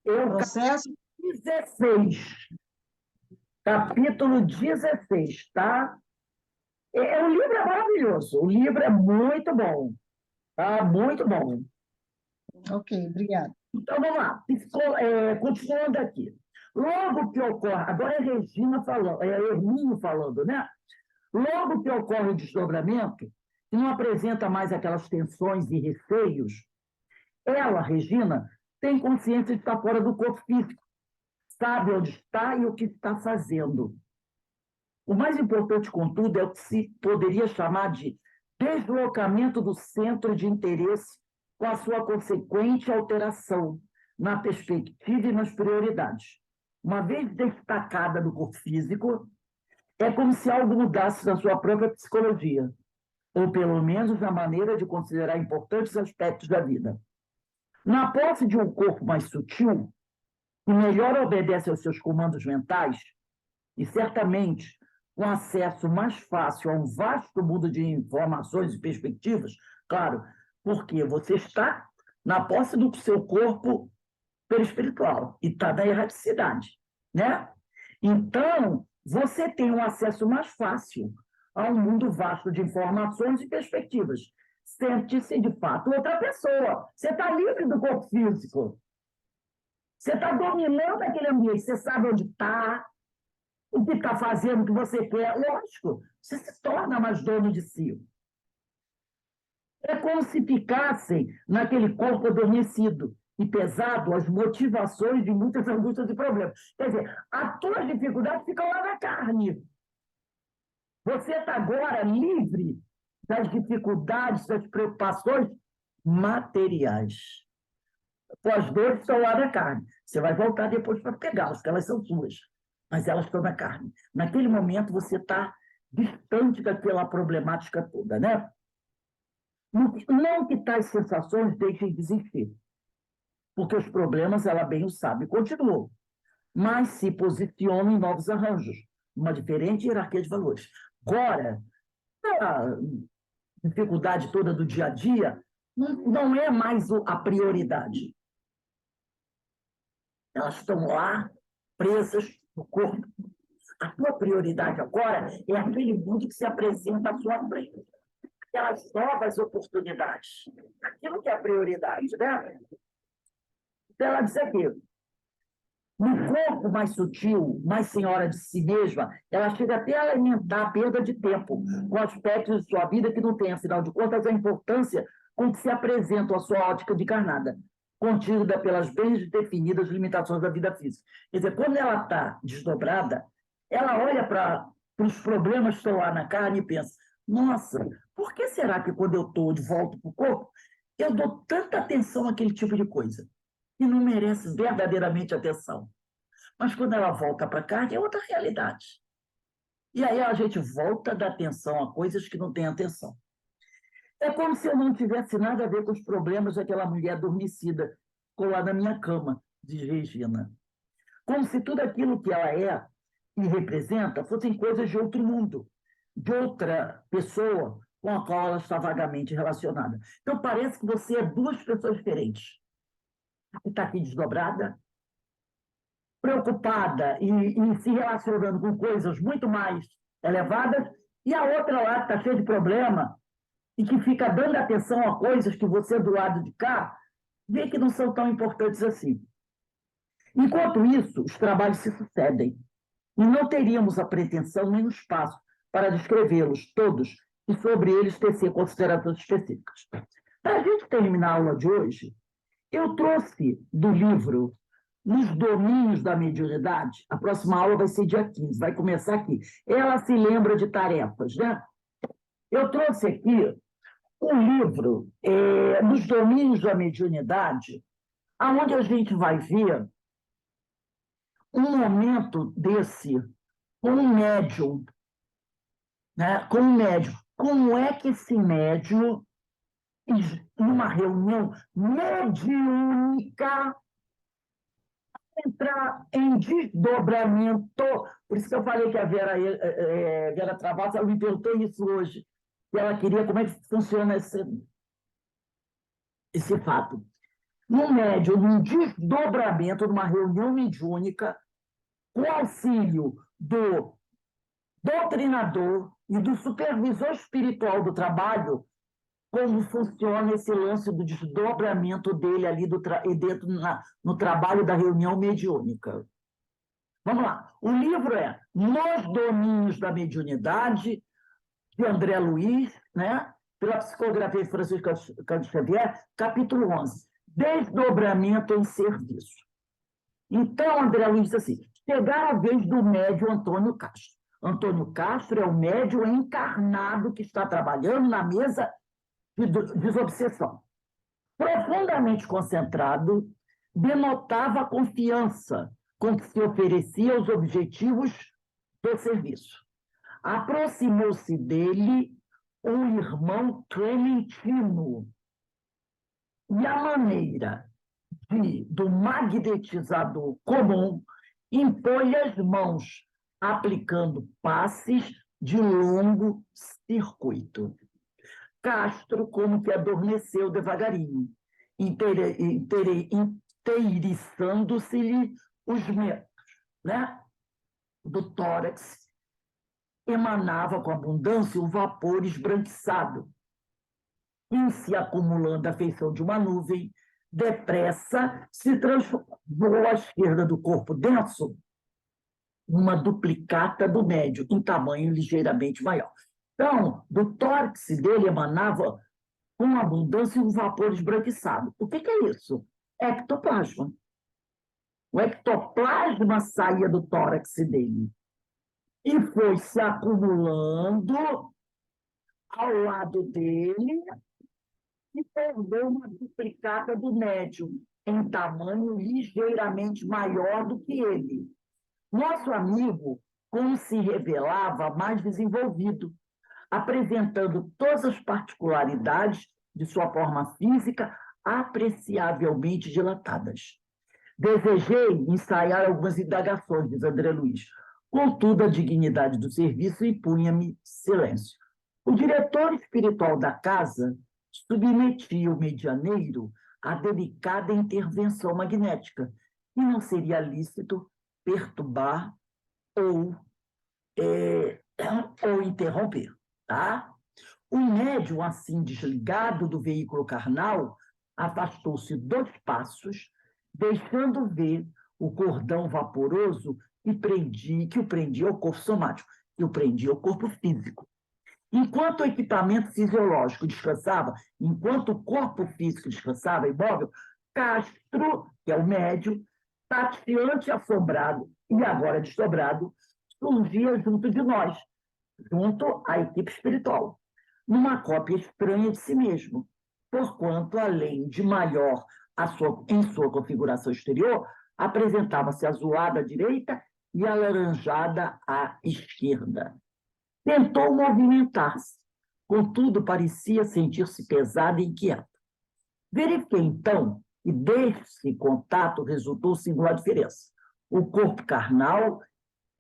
S3: Processo?
S1: 16. Capítulo 16, tá? O livro é maravilhoso, o livro é muito bom, tá? Muito bom.
S3: Ok, obrigada.
S1: Então, vamos lá. Continuando aqui. Logo que ocorre, agora é Regina falando, é Hermínio falando, né? Logo que ocorre o desdobramento, e não apresenta mais aquelas tensões e receios, ela, Regina, tem consciência de estar fora do corpo físico, sabe onde está e o que está fazendo. O mais importante, contudo, é o que se poderia chamar de deslocamento do centro de interesse com a sua consequente alteração na perspectiva e nas prioridades. Uma vez destacada do corpo físico, é como se algo mudasse na sua própria psicologia, ou pelo menos na maneira de considerar importantes aspectos da vida. Na posse de um corpo mais sutil, que melhor obedece aos seus comandos mentais, e certamente com acesso mais fácil a um vasto mundo de informações e perspectivas, claro, porque você está na posse do seu corpo perispiritual e está na erraticidade, né? Então, você tem um acesso mais fácil a um mundo vasto de informações e perspectivas. Sente-se, de fato, outra pessoa. Você está livre do corpo físico. Você está dominando aquele ambiente. Você sabe onde está, o que está fazendo, o que você quer. Lógico, você se torna mais dono de si. É como se ficassem naquele corpo adormecido e pesado as motivações de muitas angústias e problemas. Quer dizer, as tuas dificuldades ficam lá na carne. Você está agora livre das dificuldades, das preocupações materiais. As dores estão lá na carne. Você vai voltar depois para pegá-las, porque elas são suas. Mas elas estão na carne. Naquele momento, você está distante daquela problemática toda, né? Não que tais sensações deixem de existir, porque os problemas, ela bem o sabe, continuam, mas se posicionam em novos arranjos, uma diferente hierarquia de valores. Agora, a dificuldade toda do dia a dia não é mais a prioridade. Elas estão lá, presas no corpo. A tua prioridade agora é aquele mundo que se apresenta à sua frente. Aquelas novas oportunidades. Aquilo que é a prioridade, né? Então, ela diz aqui, no corpo mais sutil, mais senhora de si mesma, ela chega até a alimentar a perda de tempo com aspectos de sua vida que não tem, afinal de contas, a importância com que se apresenta a sua ótica de encarnada, contida pelas bem definidas limitações da vida física. Quer dizer, quando ela está desdobrada, ela olha para os problemas que estão lá na carne e pensa, nossa, por que será que quando eu estou de volta para o corpo, eu dou tanta atenção àquele tipo de coisa? Que não merece verdadeiramente atenção. Mas quando ela volta para a carne, é outra realidade. E aí a gente volta a dar atenção a coisas que não têm atenção. É como se eu não tivesse nada a ver com os problemas daquela mulher adormecida, colada na minha cama, diz Regina. Como se tudo aquilo que ela é e representa fossem coisas de outro mundo, de outra pessoa com a qual ela está vagamente relacionada. Então parece que você é duas pessoas diferentes. Que está aqui desdobrada, preocupada e se relacionando com coisas muito mais elevadas, e a outra lá que está cheia de problema e que fica dando atenção a coisas que você do lado de cá vê que não são tão importantes assim. Enquanto isso, os trabalhos se sucedem e não teríamos a pretensão nem o espaço para descrevê-los todos e sobre eles tecer considerações específicas. Para a gente terminar a aula de hoje, eu trouxe do livro Nos Domínios da Mediunidade, a próxima aula vai ser dia 15, vai começar aqui. Ela se lembra de tarefas, né? Eu trouxe aqui um livro, Nos Domínios da Mediunidade, onde a gente vai ver um momento desse com um médium, né? Com um médium. Como é que esse médium, numa reunião mediúnica, entrar em desdobramento? Por isso que eu falei que a Vera Travassos, ela me perguntou isso hoje, que ela queria como é que funciona esse fato. No médium, num desdobramento, numa reunião mediúnica, com auxílio do doutrinador e do supervisor espiritual do trabalho, como funciona esse lance do desdobramento dele ali dentro no trabalho da reunião mediúnica. Vamos lá. O livro é Nos Domínios da Mediunidade, de André Luiz, né? pela psicografia de Francisco Cândido Xavier, capítulo 11, desdobramento em serviço. Então, André Luiz diz assim, chegar a vez do médium Antônio Castro. Antônio Castro é o médium encarnado que está trabalhando na mesa de desobsessão. Profundamente concentrado, denotava a confiança com que se oferecia aos objetivos do serviço. Aproximou-se dele o irmão Clementino. E a maneira do magnetizador comum impõe as mãos, aplicando passes de longo circuito. Castro como que adormeceu devagarinho, inteiriçando-se-lhe os membros, né? Do tórax emanava com abundância o vapor esbranquiçado, e se acumulando à feição de uma nuvem, depressa se transformou à esquerda do corpo denso numa duplicata do médio, em tamanho ligeiramente maior. Então, do tórax dele emanava com abundância um vapor esbranquiçado. O que é isso? Ectoplasma. O ectoplasma saía do tórax dele e foi se acumulando ao lado dele e formou uma duplicata do médium, em tamanho ligeiramente maior do que ele. Nosso amigo, como se revelava, mais desenvolvido, apresentando todas as particularidades de sua forma física apreciavelmente dilatadas. Desejei ensaiar algumas indagações, diz André Luiz. Contudo, a dignidade do serviço impunha-me silêncio. O diretor espiritual da casa submetia o medianeiro à delicada intervenção magnética, e não seria lícito perturbar ou interromper. Tá? O médium, assim desligado do veículo carnal, afastou-se 2 passos, deixando ver o cordão vaporoso que o prendia ao corpo somático, que o prendia ao corpo físico. Enquanto o equipamento fisiológico descansava, enquanto o corpo físico descansava imóvel, Castro, que é o médium, tateante assombrado e agora desdobrado, surgia junto de nós, junto à equipe espiritual, numa cópia estranha de si mesmo, porquanto, além de maior em sua configuração exterior, apresentava-se azulada à direita e alaranjada à esquerda. Tentou movimentar-se, contudo parecia sentir-se pesado e inquieto. Verifiquei então, e desse contato resultou singular diferença. O corpo carnal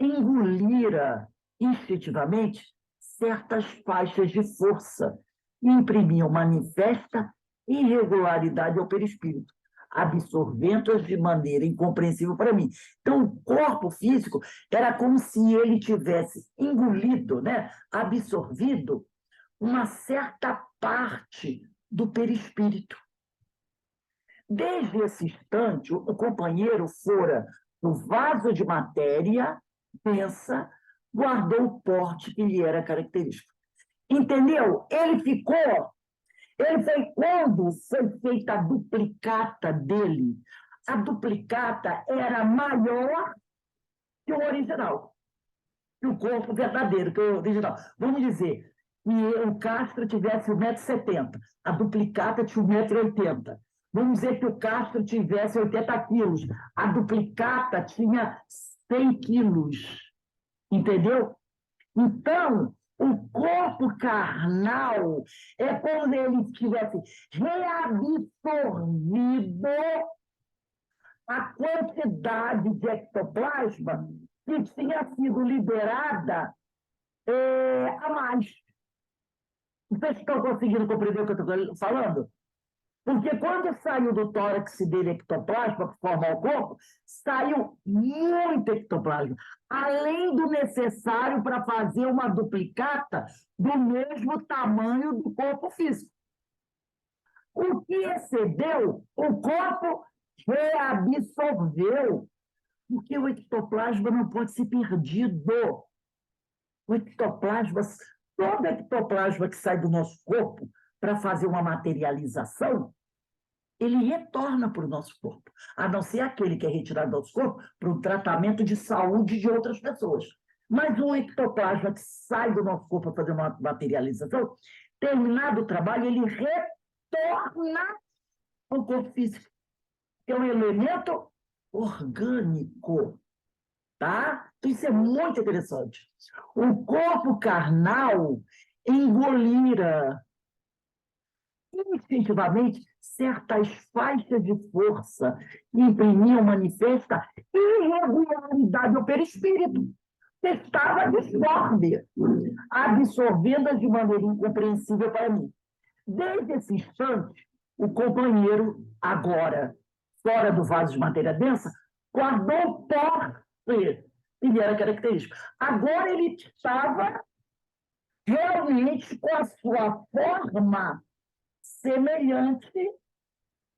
S1: engolira instintivamente certas faixas de força e imprimiam manifesta irregularidade ao perispírito, absorvendo-as de maneira incompreensível para mim. Então, o corpo físico era como se ele tivesse engolido, né, absorvido uma certa parte do perispírito. Desde esse instante, o companheiro fora no vaso de matéria densa, guardou o porte que lhe era característico. Entendeu? Foi quando foi feita a duplicata dele. A duplicata era maior que o original, que o corpo verdadeiro, que o original. Vamos dizer que o Castro tivesse 1,70 m, a duplicata tinha 1,80 m. Vamos dizer que o Castro tivesse 80 quilos, a duplicata tinha 100 quilos. Entendeu? Então, o corpo carnal é como se ele tivesse reabsorvido a quantidade de ectoplasma que tinha sido liberada a mais. Vocês estão conseguindo compreender o que eu estou falando? Porque quando saiu do tórax dele ectoplasma para formar o corpo, saiu muito ectoplasma, além do necessário para fazer uma duplicata do mesmo tamanho do corpo físico. O que excedeu, o corpo reabsorveu, porque o ectoplasma não pode ser perdido. O ectoplasma, todo ectoplasma que sai do nosso corpo para fazer uma materialização, ele retorna para o nosso corpo, a não ser aquele que é retirado do nosso corpo para o tratamento de saúde de outras pessoas. Mas um ectoplasma que sai do nosso corpo para fazer uma materialização, terminado o trabalho, ele retorna ao corpo físico, que é um elemento orgânico, tá? Então, isso é muito interessante. O corpo carnal engolira instintivamente certas faixas de força que imprimiam manifesta irregularidade do perispírito. Estava disforme, absorvendo-as de maneira incompreensível para mim. Desde esse instante, o companheiro, agora fora do vaso de matéria densa, guardou posse, e era característico. Agora ele estava realmente com a sua forma semelhante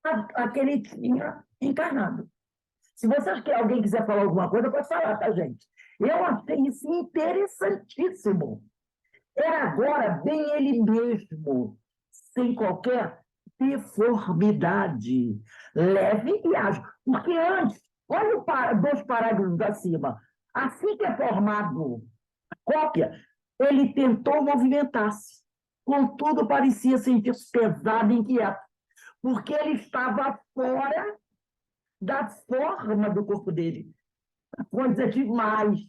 S1: à que ele tinha encarnado. Se vocês querem, alguém quiser falar alguma coisa, pode falar, tá, gente? Eu achei isso interessantíssimo. Era agora bem ele mesmo, sem qualquer deformidade, leve e ágil. Porque antes, olha dois parágrafos acima, assim que é formado a cópia, ele tentou movimentar-se. Contudo, parecia sentir-se pesado e inquieto, porque ele estava fora da forma do corpo dele. Coisa demais.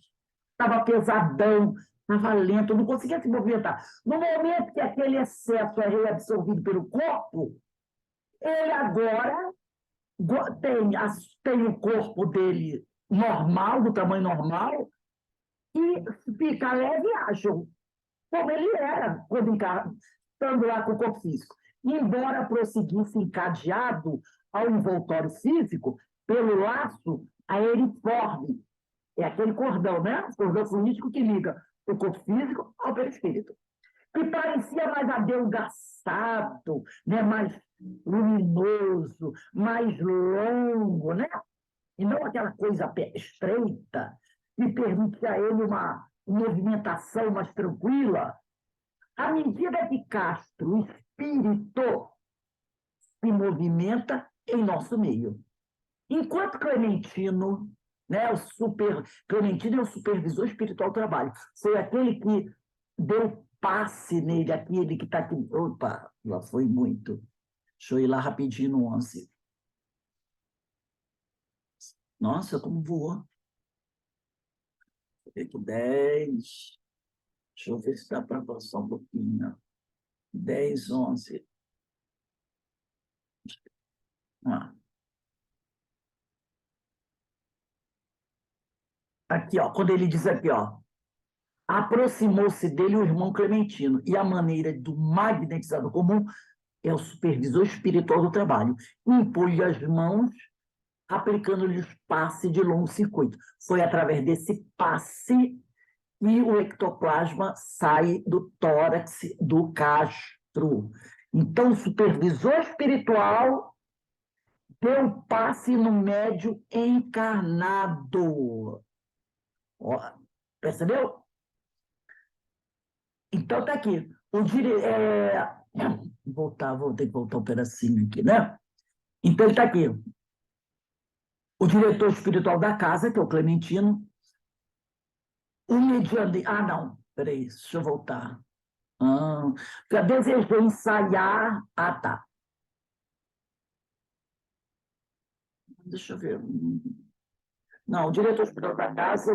S1: Estava pesadão, estava lento, não conseguia se movimentar. No momento que aquele excesso é reabsorvido pelo corpo, ele agora tem o corpo dele normal, do tamanho normal, e fica leve e ágil, como ele era quando estando lá com o corpo físico. Embora prosseguisse encadeado ao envoltório físico pelo laço aeriforme, é aquele cordão, né? O cordão fluídico que liga o corpo físico ao perispírito. Que parecia mais adelgaçado, né? Mais luminoso, mais longo, né? E não aquela coisa estreita que permite a ele uma movimentação mais tranquila. À medida que Castro, o espírito, se movimenta em nosso meio. Enquanto Clementino, né, Clementino é o supervisor espiritual do trabalho, foi aquele que deu passe nele, aquele que está aqui. Opa, lá foi muito. Deixa eu ir lá rapidinho no 11. Nossa, como voou. Aqui 10. Deixa eu ver se dá para avançar um pouquinho. 10, 11. Ah. Aqui, ó, quando ele diz aqui, ó, aproximou-se dele o irmão Clementino, e a maneira do magnetizador comum é o supervisor espiritual do trabalho. Impôs-lhe as mãos, aplicando-lhe os passes de longo circuito. Foi através desse passe que o ectoplasma sai do tórax do Castro. Então, o supervisor espiritual deu passe no médio encarnado. Ó, percebeu? Então, está aqui. Vou ter que voltar um pedacinho aqui, né? Então, ele está aqui. O diretor espiritual da casa, que é o Clementino. O mediano... não. Peraí, deixa eu voltar. Eu desejei ensaiar... tá. Deixa eu ver. Não, o diretor espiritual da casa...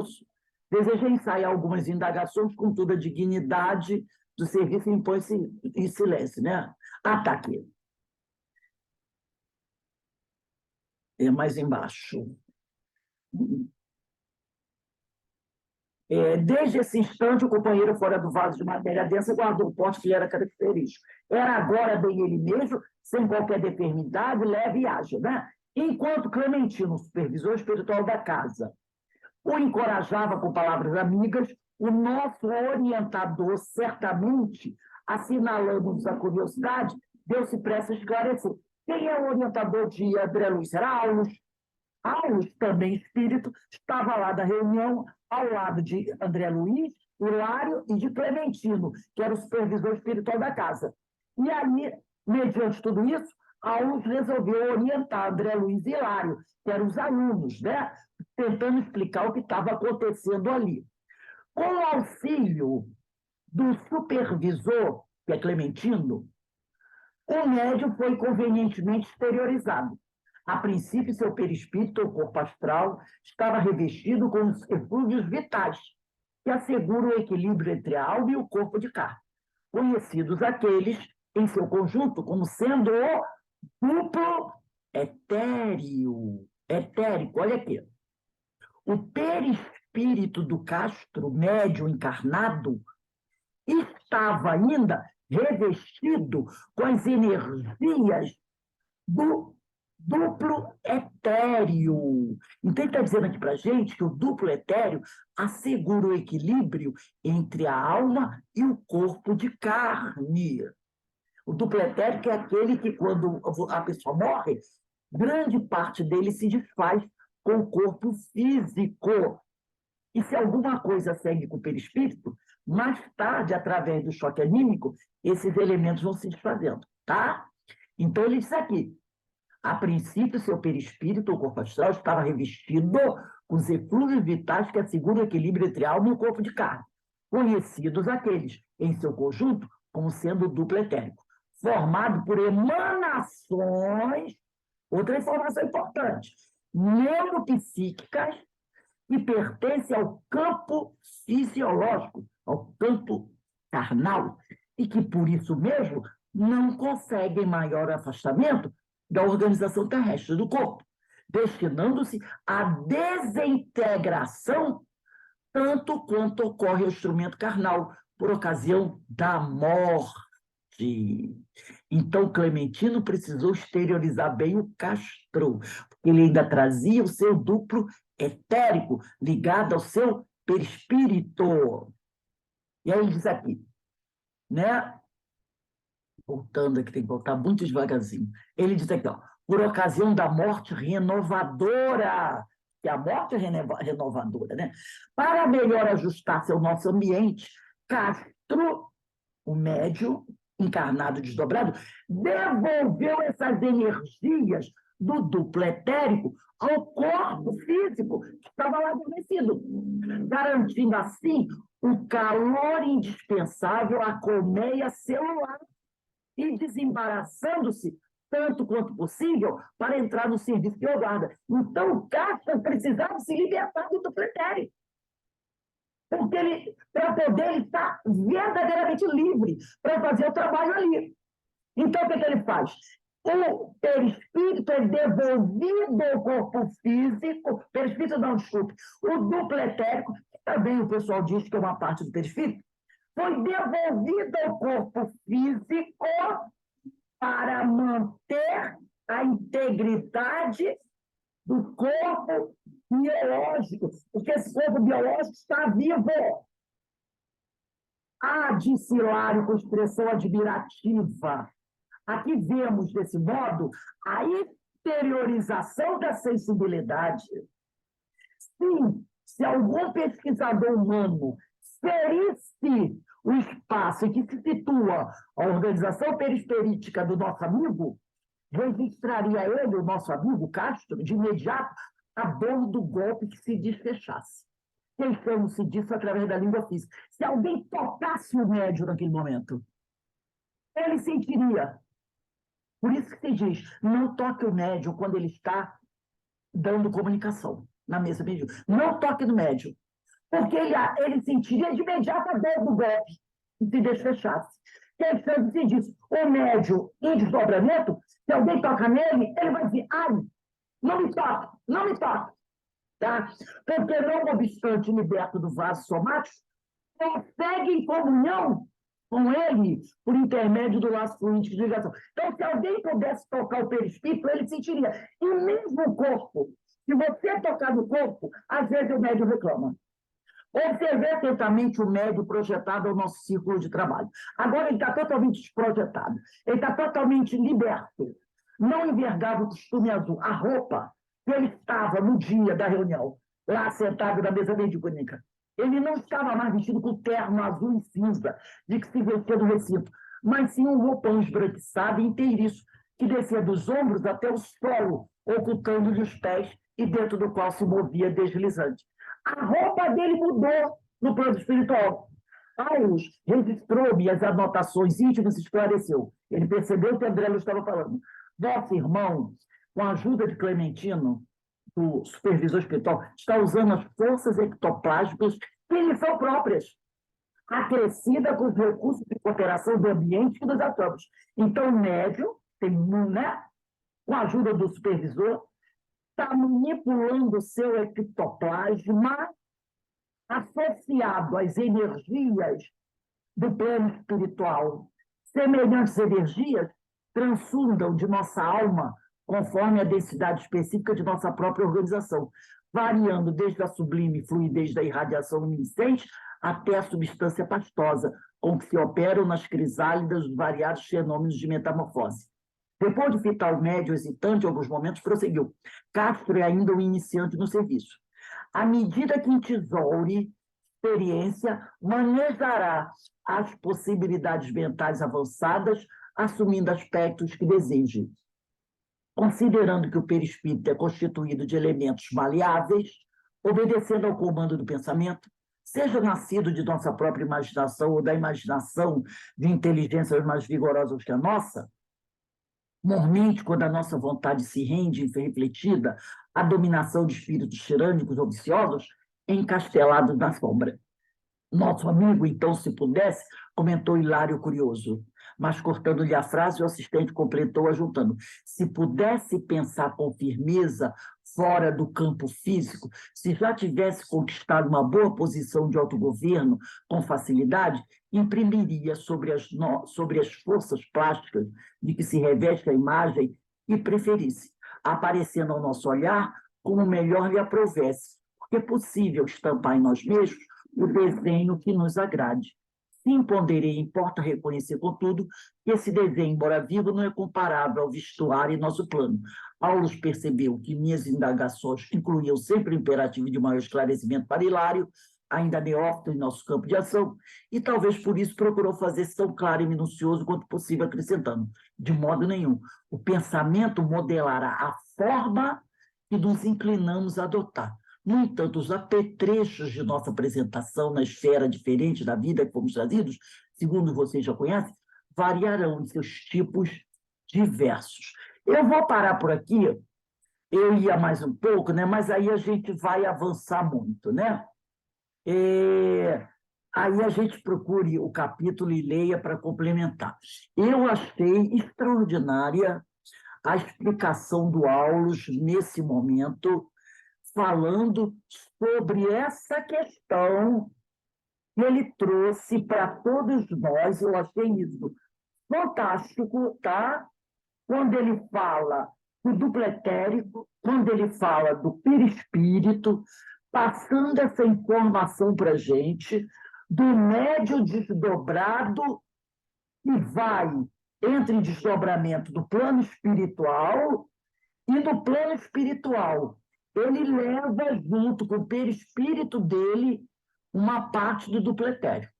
S1: Desejei ensaiar algumas indagações com toda a dignidade do serviço e impõe-se em silêncio, né? Tá aqui. É mais embaixo. Desde esse instante, o companheiro fora do vaso de matéria densa guardou o porte que lhe era característico. Era agora bem ele mesmo, sem qualquer deformidade, leve e ágil, né? Enquanto Clementino, supervisor espiritual da casa, o encorajava com palavras amigas, o nosso orientador, certamente, assinalando-nos a curiosidade, deu-se pressa a esclarecer. Quem é o orientador de André Luiz? Era Aulus. Aulus, também espírito, estava lá da reunião, ao lado de André Luiz Hilário e de Clementino, que era o supervisor espiritual da casa. E aí, mediante tudo isso, Aulus resolveu orientar André Luiz e Hilário, que eram os alunos, né? Tentando explicar o que estava acontecendo ali. Com o auxílio do supervisor, que é Clementino, o médium foi convenientemente exteriorizado. A princípio, seu perispírito, ou corpo astral, estava revestido com os eflúvios vitais, que asseguram o equilíbrio entre a alma e o corpo de carne, conhecidos aqueles, em seu conjunto, como sendo o duplo etéreo. Etérico, olha aqui. O perispírito do Castro, médium encarnado, estava ainda revestido com as energias do duplo etéreo. Então, ele está dizendo aqui para a gente que o duplo etéreo assegura o equilíbrio entre a alma e o corpo de carne. O duplo etérico é aquele que, quando a pessoa morre, grande parte dele se desfaz com o corpo físico. E se alguma coisa segue com o perispírito, mais tarde, através do choque anímico, esses elementos vão se desfazendo, tá? Então, ele diz aqui, a princípio, seu perispírito, o corpo astral, estava revestido com os eflúvios vitais que asseguram o equilíbrio entre a alma e o corpo de carne, conhecidos aqueles, em seu conjunto, como sendo o duplo etérico, formado por emanações, outra informação importante, neuropsíquicas, que pertencem ao campo fisiológico, ao campo carnal, e que, por isso mesmo, não conseguem maior afastamento da organização terrestre do corpo, destinando-se à desintegração tanto quanto ocorre ao instrumento carnal, por ocasião da morte. Então, Clementino precisou exteriorizar bem o Castro, porque ele ainda trazia o seu duplo etérico ligado ao seu perispírito. E aí ele diz aqui, né? Voltando aqui, tem que voltar muito devagarzinho. Ele diz aqui, ó, por ocasião da morte renovadora, que a morte é renovadora, né? Para melhor ajustar-se ao nosso ambiente, Castro, o médium encarnado desdobrado, devolveu essas energias do duplo etérico ao corpo físico que estava lá adormecido, garantindo assim o calor indispensável à colmeia celular e desembaraçando-se tanto quanto possível para entrar no serviço de guarda. Então, o Castro precisava se libertar do duplo etérico, porque ele, para poder estar verdadeiramente livre para fazer o trabalho ali. Então, o que ele faz? O perispírito é devolvido ao corpo físico, perispírito não, desculpe, o duplo etérico, que também o pessoal diz que é uma parte do perispírito, foi devolvido ao corpo físico para manter a integridade do corpo biológico, porque esse corpo biológico está vivo. Disse Hilário com expressão admirativa. Aqui vemos, desse modo, a exteriorização da sensibilidade. Sim, se algum pesquisador humano ferisse o espaço em que se situa a organização perispirítica do nosso amigo, registraria ele, o nosso amigo Castro, de imediato, a dono do golpe que se desfechasse. Queixando-se disso através da língua física. Se alguém tocasse o médium naquele momento, ele sentiria. Por isso que se diz, não toque o médium quando ele está dando comunicação na mesa mediúnica. Não toque no médium, porque ele sentiria de imediato a dor do golpe e se desfechasse. Queixando-se disso. O médium em desdobramento, se alguém toca nele, ele vai dizer, ai, não me toque, não me toque. Tá? Porque, não obstante liberto do vaso somático, consegue em comunhão com ele por intermédio do laço fluídico de ligação. Então, se alguém pudesse tocar o perispírito, ele sentiria. E mesmo o corpo, se você tocar no corpo, às vezes o médium reclama. Observe atentamente o médium projetado ao nosso círculo de trabalho. Agora ele está totalmente desprojetado, ele está totalmente liberto. Não envergava o costume azul, a roupa que ele estava no dia da reunião, lá sentado na mesa mediúnica. Ele não estava mais vestido com terno azul e cinza, de que se vestia no recinto, mas sim um roupão esbranquiçado e inteiriço, que descia dos ombros até o solo, ocultando-lhe os pés e dentro do qual se movia deslizante. A roupa dele mudou no plano espiritual. Aulus registrou-me as anotações íntimas e esclareceu. Ele percebeu que André estava falando. Vosso irmão, com a ajuda de Clementino, do supervisor espiritual, está usando as forças ectoplásmicas que lhe são próprias, acrescida com os recursos de cooperação do ambiente que nos atamos. Então, o médium, né, com a ajuda do supervisor, está manipulando o seu ectoplasma associado às energias do plano espiritual. Semelhantes energias transundam de nossa alma conforme a densidade específica de nossa própria organização, variando desde a sublime fluidez da irradiação luminescente até a substância pastosa, com que se operam nas crisálidas os variados fenômenos de metamorfose. Depois de fitar o médio hesitante, em alguns momentos, prosseguiu. Castro é ainda um iniciante no serviço. À medida que entesoure experiência, manejará as possibilidades mentais avançadas, assumindo aspectos que deseje. Considerando que o perispírito é constituído de elementos maleáveis, obedecendo ao comando do pensamento, seja nascido de nossa própria imaginação ou da imaginação de inteligências mais vigorosas que a nossa, mormente, quando a nossa vontade se rende refletida à dominação de espíritos tirânicos ou viciosos, encastelados na sombra. Nosso amigo, então, se pudesse, comentou Hilário curioso, mas cortando-lhe a frase, o assistente completou, ajuntando. Se pudesse pensar com firmeza fora do campo físico, se já tivesse conquistado uma boa posição de autogoverno com facilidade, imprimiria sobre as forças plásticas de que se reveste a imagem e preferisse, aparecendo ao nosso olhar como melhor lhe aprovesse, porque é possível estampar em nós mesmos o desenho que nos agrade. Sim, ponderei, importa reconhecer, contudo, que esse desenho, embora vivo, não é comparável ao vestuário em nosso plano. Aulus percebeu que minhas indagações incluíam sempre o imperativo de maior esclarecimento para Hilário, ainda neófito em nosso campo de ação, e talvez por isso procurou fazer-se tão claro e minucioso quanto possível, acrescentando, de modo nenhum, o pensamento modelará a forma que nos inclinamos a adotar. No entanto, os apetrechos de nossa apresentação na esfera diferente da vida que fomos trazidos, segundo vocês já conhecem, variarão em seus tipos diversos. Eu vou parar por aqui, eu ia mais um pouco, né? Mas aí a gente vai avançar muito, né? Aí a gente procure o capítulo e leia para complementar. Eu achei extraordinária a explicação do Aulus nesse momento, falando sobre essa questão que ele trouxe para todos nós. Eu achei isso fantástico, tá? Quando ele fala do duplo etérico, quando ele fala do perispírito, passando essa informação para a gente, do médio desdobrado que vai entre o desdobramento do plano espiritual e do plano espiritual. Ele leva junto com o perispírito dele uma parte do duplo etérico.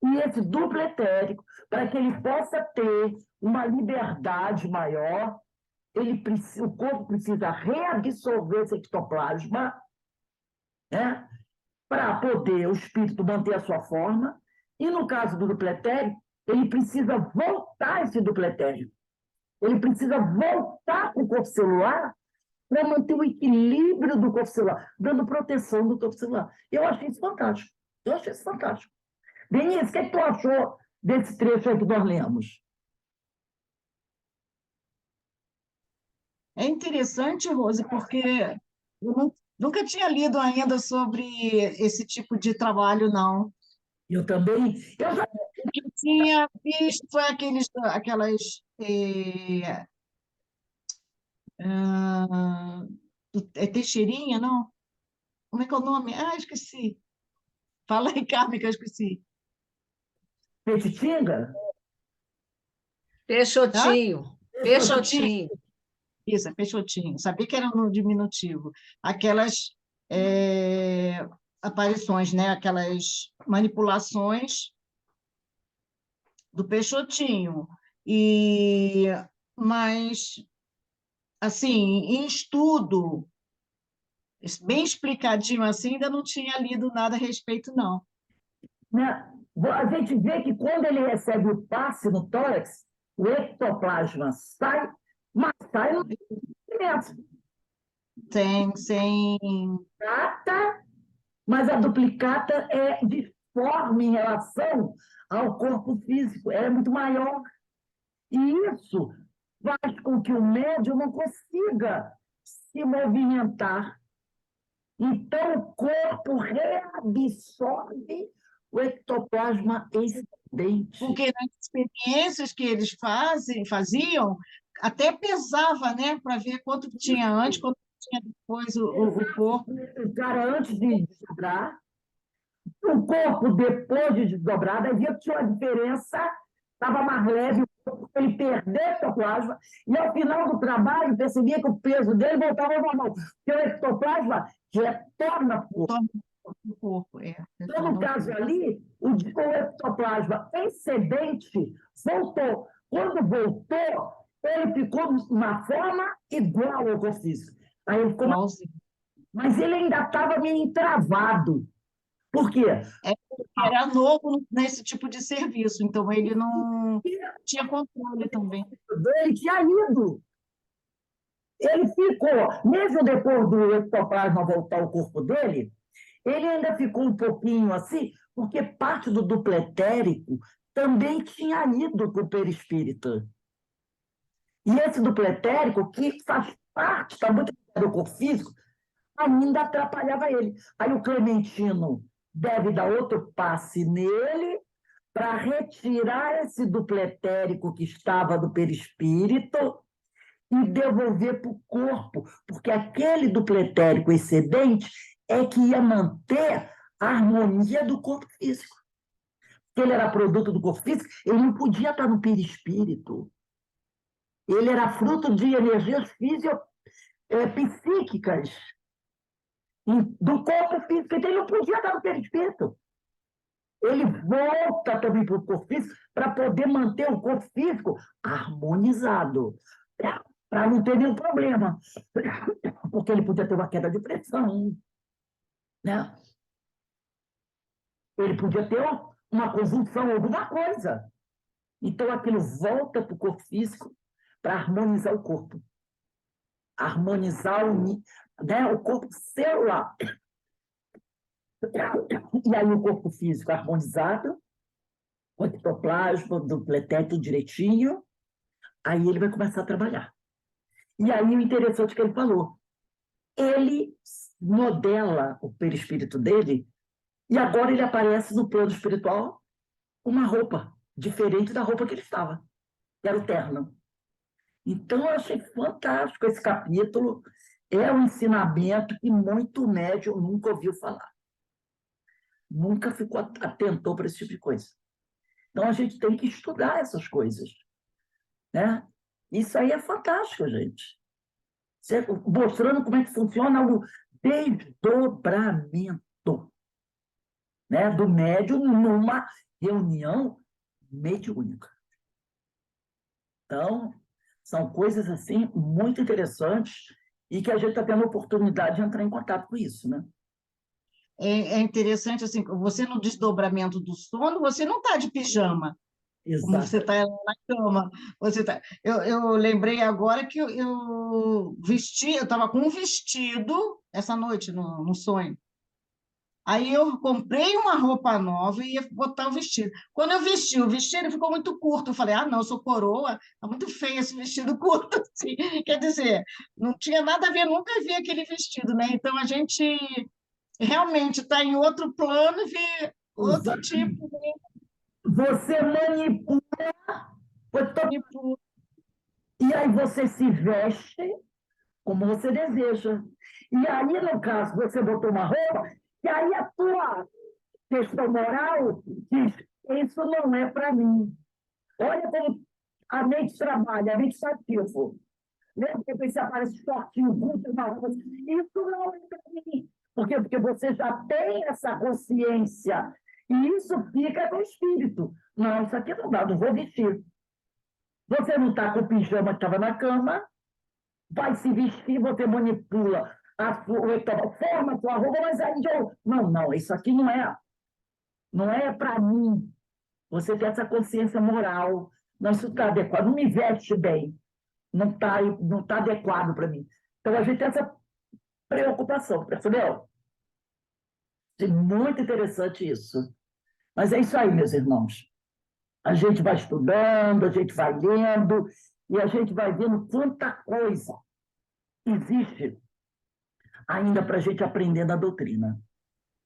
S1: E esse duplo etérico, para que ele possa ter uma liberdade maior, o corpo precisa reabsorver esse ectoplasma, né, para poder o espírito manter a sua forma, e no caso do duplo etérico, ele precisa voltar esse duplo etérico. Ele precisa voltar para o corpo celular para manter o equilíbrio do corpo celular, dando proteção do corpo celular. Eu achei isso fantástico. Eu achei isso fantástico. Denise, o que tu achou desse trecho aí que nós lemos?
S3: É interessante, Rose, porque eu nunca tinha lido ainda sobre esse tipo de trabalho, não.
S1: Eu também. Eu já...
S3: O que eu tinha visto foi Teixeirinha, não? Como é que é o nome? Ah, esqueci. Fala aí, Carmen, que eu esqueci.
S1: Petitinga?
S3: Hã?
S2: Peixotinho. Peixotinho.
S3: Isso, é Peixotinho. Sabia que era no diminutivo. Aquelas aparições, né? Aquelas manipulações do Peixotinho. Mas, assim, em estudo, bem explicadinho assim, ainda não tinha lido nada a respeito, não.
S1: Né? A gente vê que quando ele recebe o passe no tórax, o ectoplasma sai, mas sai no movimento.
S3: Sem...
S1: Duplicata, mas a duplicata é disforme em relação ao corpo físico, ela é muito maior. E isso faz com que o médium não consiga se movimentar. Então, o corpo reabsorve o ectoplasma excedente.
S3: Porque nas experiências que eles faziam, até pesava, né, para ver quanto tinha antes, quanto tinha depois o corpo.
S1: O cara, antes de desdobrar, o corpo, depois de desdobrar, daí via que tinha uma diferença, estava mais leve, ele perdeu o ectoplasma, e ao final do trabalho, percebia que o peso dele voltava ao normal, porque o ectoplasma retorna para o corpo.
S3: O corpo,
S1: Então, no caso ali, o ectoplasma excedente voltou. Quando voltou, ele ficou numa forma igual ao corpo físico. Aí ele ficou... Mas ele ainda estava meio entravado. Por quê?
S3: Era novo nesse tipo de serviço, então ele não tinha controle também.
S1: Ele tinha ido. Ele ficou, mesmo depois do ectoplasma voltar ao corpo dele, ele ainda ficou um pouquinho assim, porque parte do duplo etérico também tinha ido para o perispírito. E esse duplo etérico, que faz parte, está muito do corpo físico, ainda atrapalhava ele. Aí o Clementino deve dar outro passe nele para retirar esse duplo etérico que estava do perispírito e devolver para o corpo, porque aquele duplo etérico excedente é que ia manter a harmonia do corpo físico. Se ele era produto do corpo físico, ele não podia estar no perispírito. Ele era fruto de energias psíquicas do corpo físico, então ele não podia estar no perispírito. Ele volta também para o corpo físico para poder manter o corpo físico harmonizado, para não ter nenhum problema, porque ele podia ter uma queda de pressão, né? Ele podia ter uma convulsão, alguma coisa. Então, aquilo volta para o corpo físico para harmonizar o corpo. Harmonizar o corpo celular. E aí o corpo físico harmonizado, o ectoplasma, duplo etérico direitinho, aí ele vai começar a trabalhar. E aí o interessante que ele falou, ele modela o perispírito dele e agora ele aparece no plano espiritual com uma roupa diferente da roupa que ele estava, que era o terno. Então, eu achei fantástico esse capítulo. É um ensinamento que muito médium nunca ouviu falar. Nunca atentou para esse tipo de coisa. Então, a gente tem que estudar essas coisas, né? Isso aí é fantástico, gente. Mostrando como é que funciona o desdobramento, né, do médium numa reunião mediúnica. Então, são coisas assim muito interessantes e que a gente está tendo a oportunidade de entrar em contato com isso, né?
S3: É interessante, assim, você no desdobramento do sono, você não está de pijama, como
S1: Exato.
S3: você está na cama. Eu lembrei agora que eu estava com um vestido essa noite no sonho. Aí eu comprei uma roupa nova e ia botar o vestido. Quando eu vesti o vestido, ficou muito curto. Eu falei, não, eu sou coroa, tá muito feio esse vestido curto. Assim. Quer dizer, não tinha nada a ver, nunca vi aquele vestido, né? Então a gente realmente está em outro plano e vê outro tipo
S1: Você manipula, e aí você se veste como você deseja. E aí, no caso, você botou uma roupa, e aí a tua questão moral diz, isso não é para mim. Olha como a mente trabalha, a mente está ativo. Lembra que você aparece shortinho, curto, uma roupa, isso não é para mim. Por quê? Porque você já tem essa consciência. E isso fica com o espírito. Não, isso aqui não dá, não vou vestir. Você não está com o pijama que estava na cama, vai se vestir, você manipula a forma, a sua roupa, mas aí eu... Não, isso aqui não é para mim. Você tem essa consciência moral. Não, isso está adequado, não me veste bem. Não tá adequado para mim. Então, a gente tem essa preocupação, percebeu? É muito interessante isso. Mas é isso aí, meus irmãos. A gente vai estudando, a gente vai lendo, e a gente vai vendo quanta coisa existe ainda para a gente aprender na doutrina.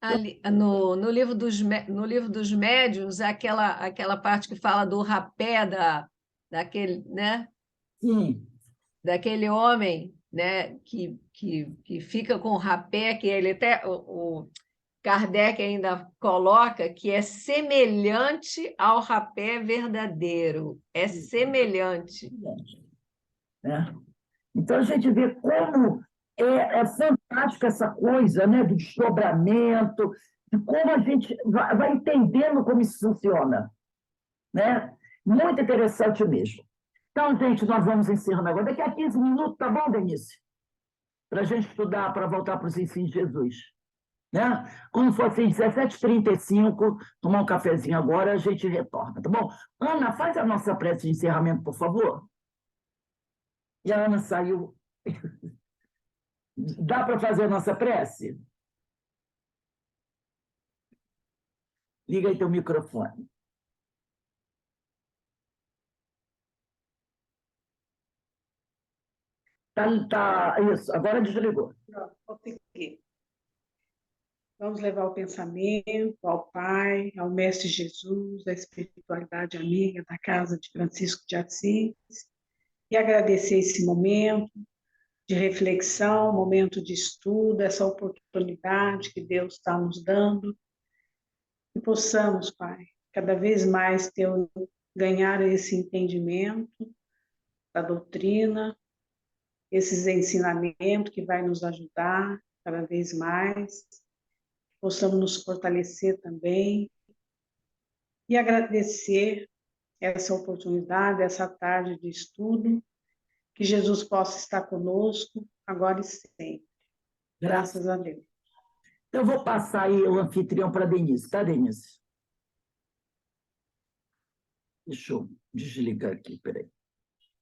S2: Ali, no livro dos médiuns, aquela parte que fala do rapé daquele, né?
S1: Sim,
S2: Daquele homem, né? Que fica com o rapé, que ele até o Kardec ainda coloca que é semelhante ao rapé verdadeiro. É semelhante.
S1: né? Então, a gente vê como é fantástica essa coisa, né, do desdobramento, de como a gente vai entendendo como isso funciona. Né? Muito interessante mesmo. Então, gente, nós vamos encerrando agora. Daqui a 15 minutos, tá bom, Denise? Para a gente estudar, para voltar para os ensinos de Jesus. Né? Quando for assim, 17h35, tomar um cafezinho agora, a gente retorna, tá bom? Ana, faz a nossa prece de encerramento, por favor. E a Ana saiu. Dá para fazer a nossa prece? Liga aí teu microfone. Isso, agora desligou.
S4: Pronto, vou seguir. Vamos levar o pensamento ao Pai, ao Mestre Jesus, à espiritualidade amiga da casa de Francisco de Assis, e agradecer esse momento de reflexão, momento de estudo, essa oportunidade que Deus está nos dando, que possamos, Pai, cada vez mais ganhar esse entendimento da doutrina, esses ensinamentos que vai nos ajudar cada vez mais, possamos nos fortalecer também e agradecer essa oportunidade, essa tarde de estudo, que Jesus possa estar conosco agora e sempre. Graças a Deus.
S1: Então, eu vou passar aí o anfitrião para a Denise, tá, Denise? Deixa eu desligar aqui, peraí.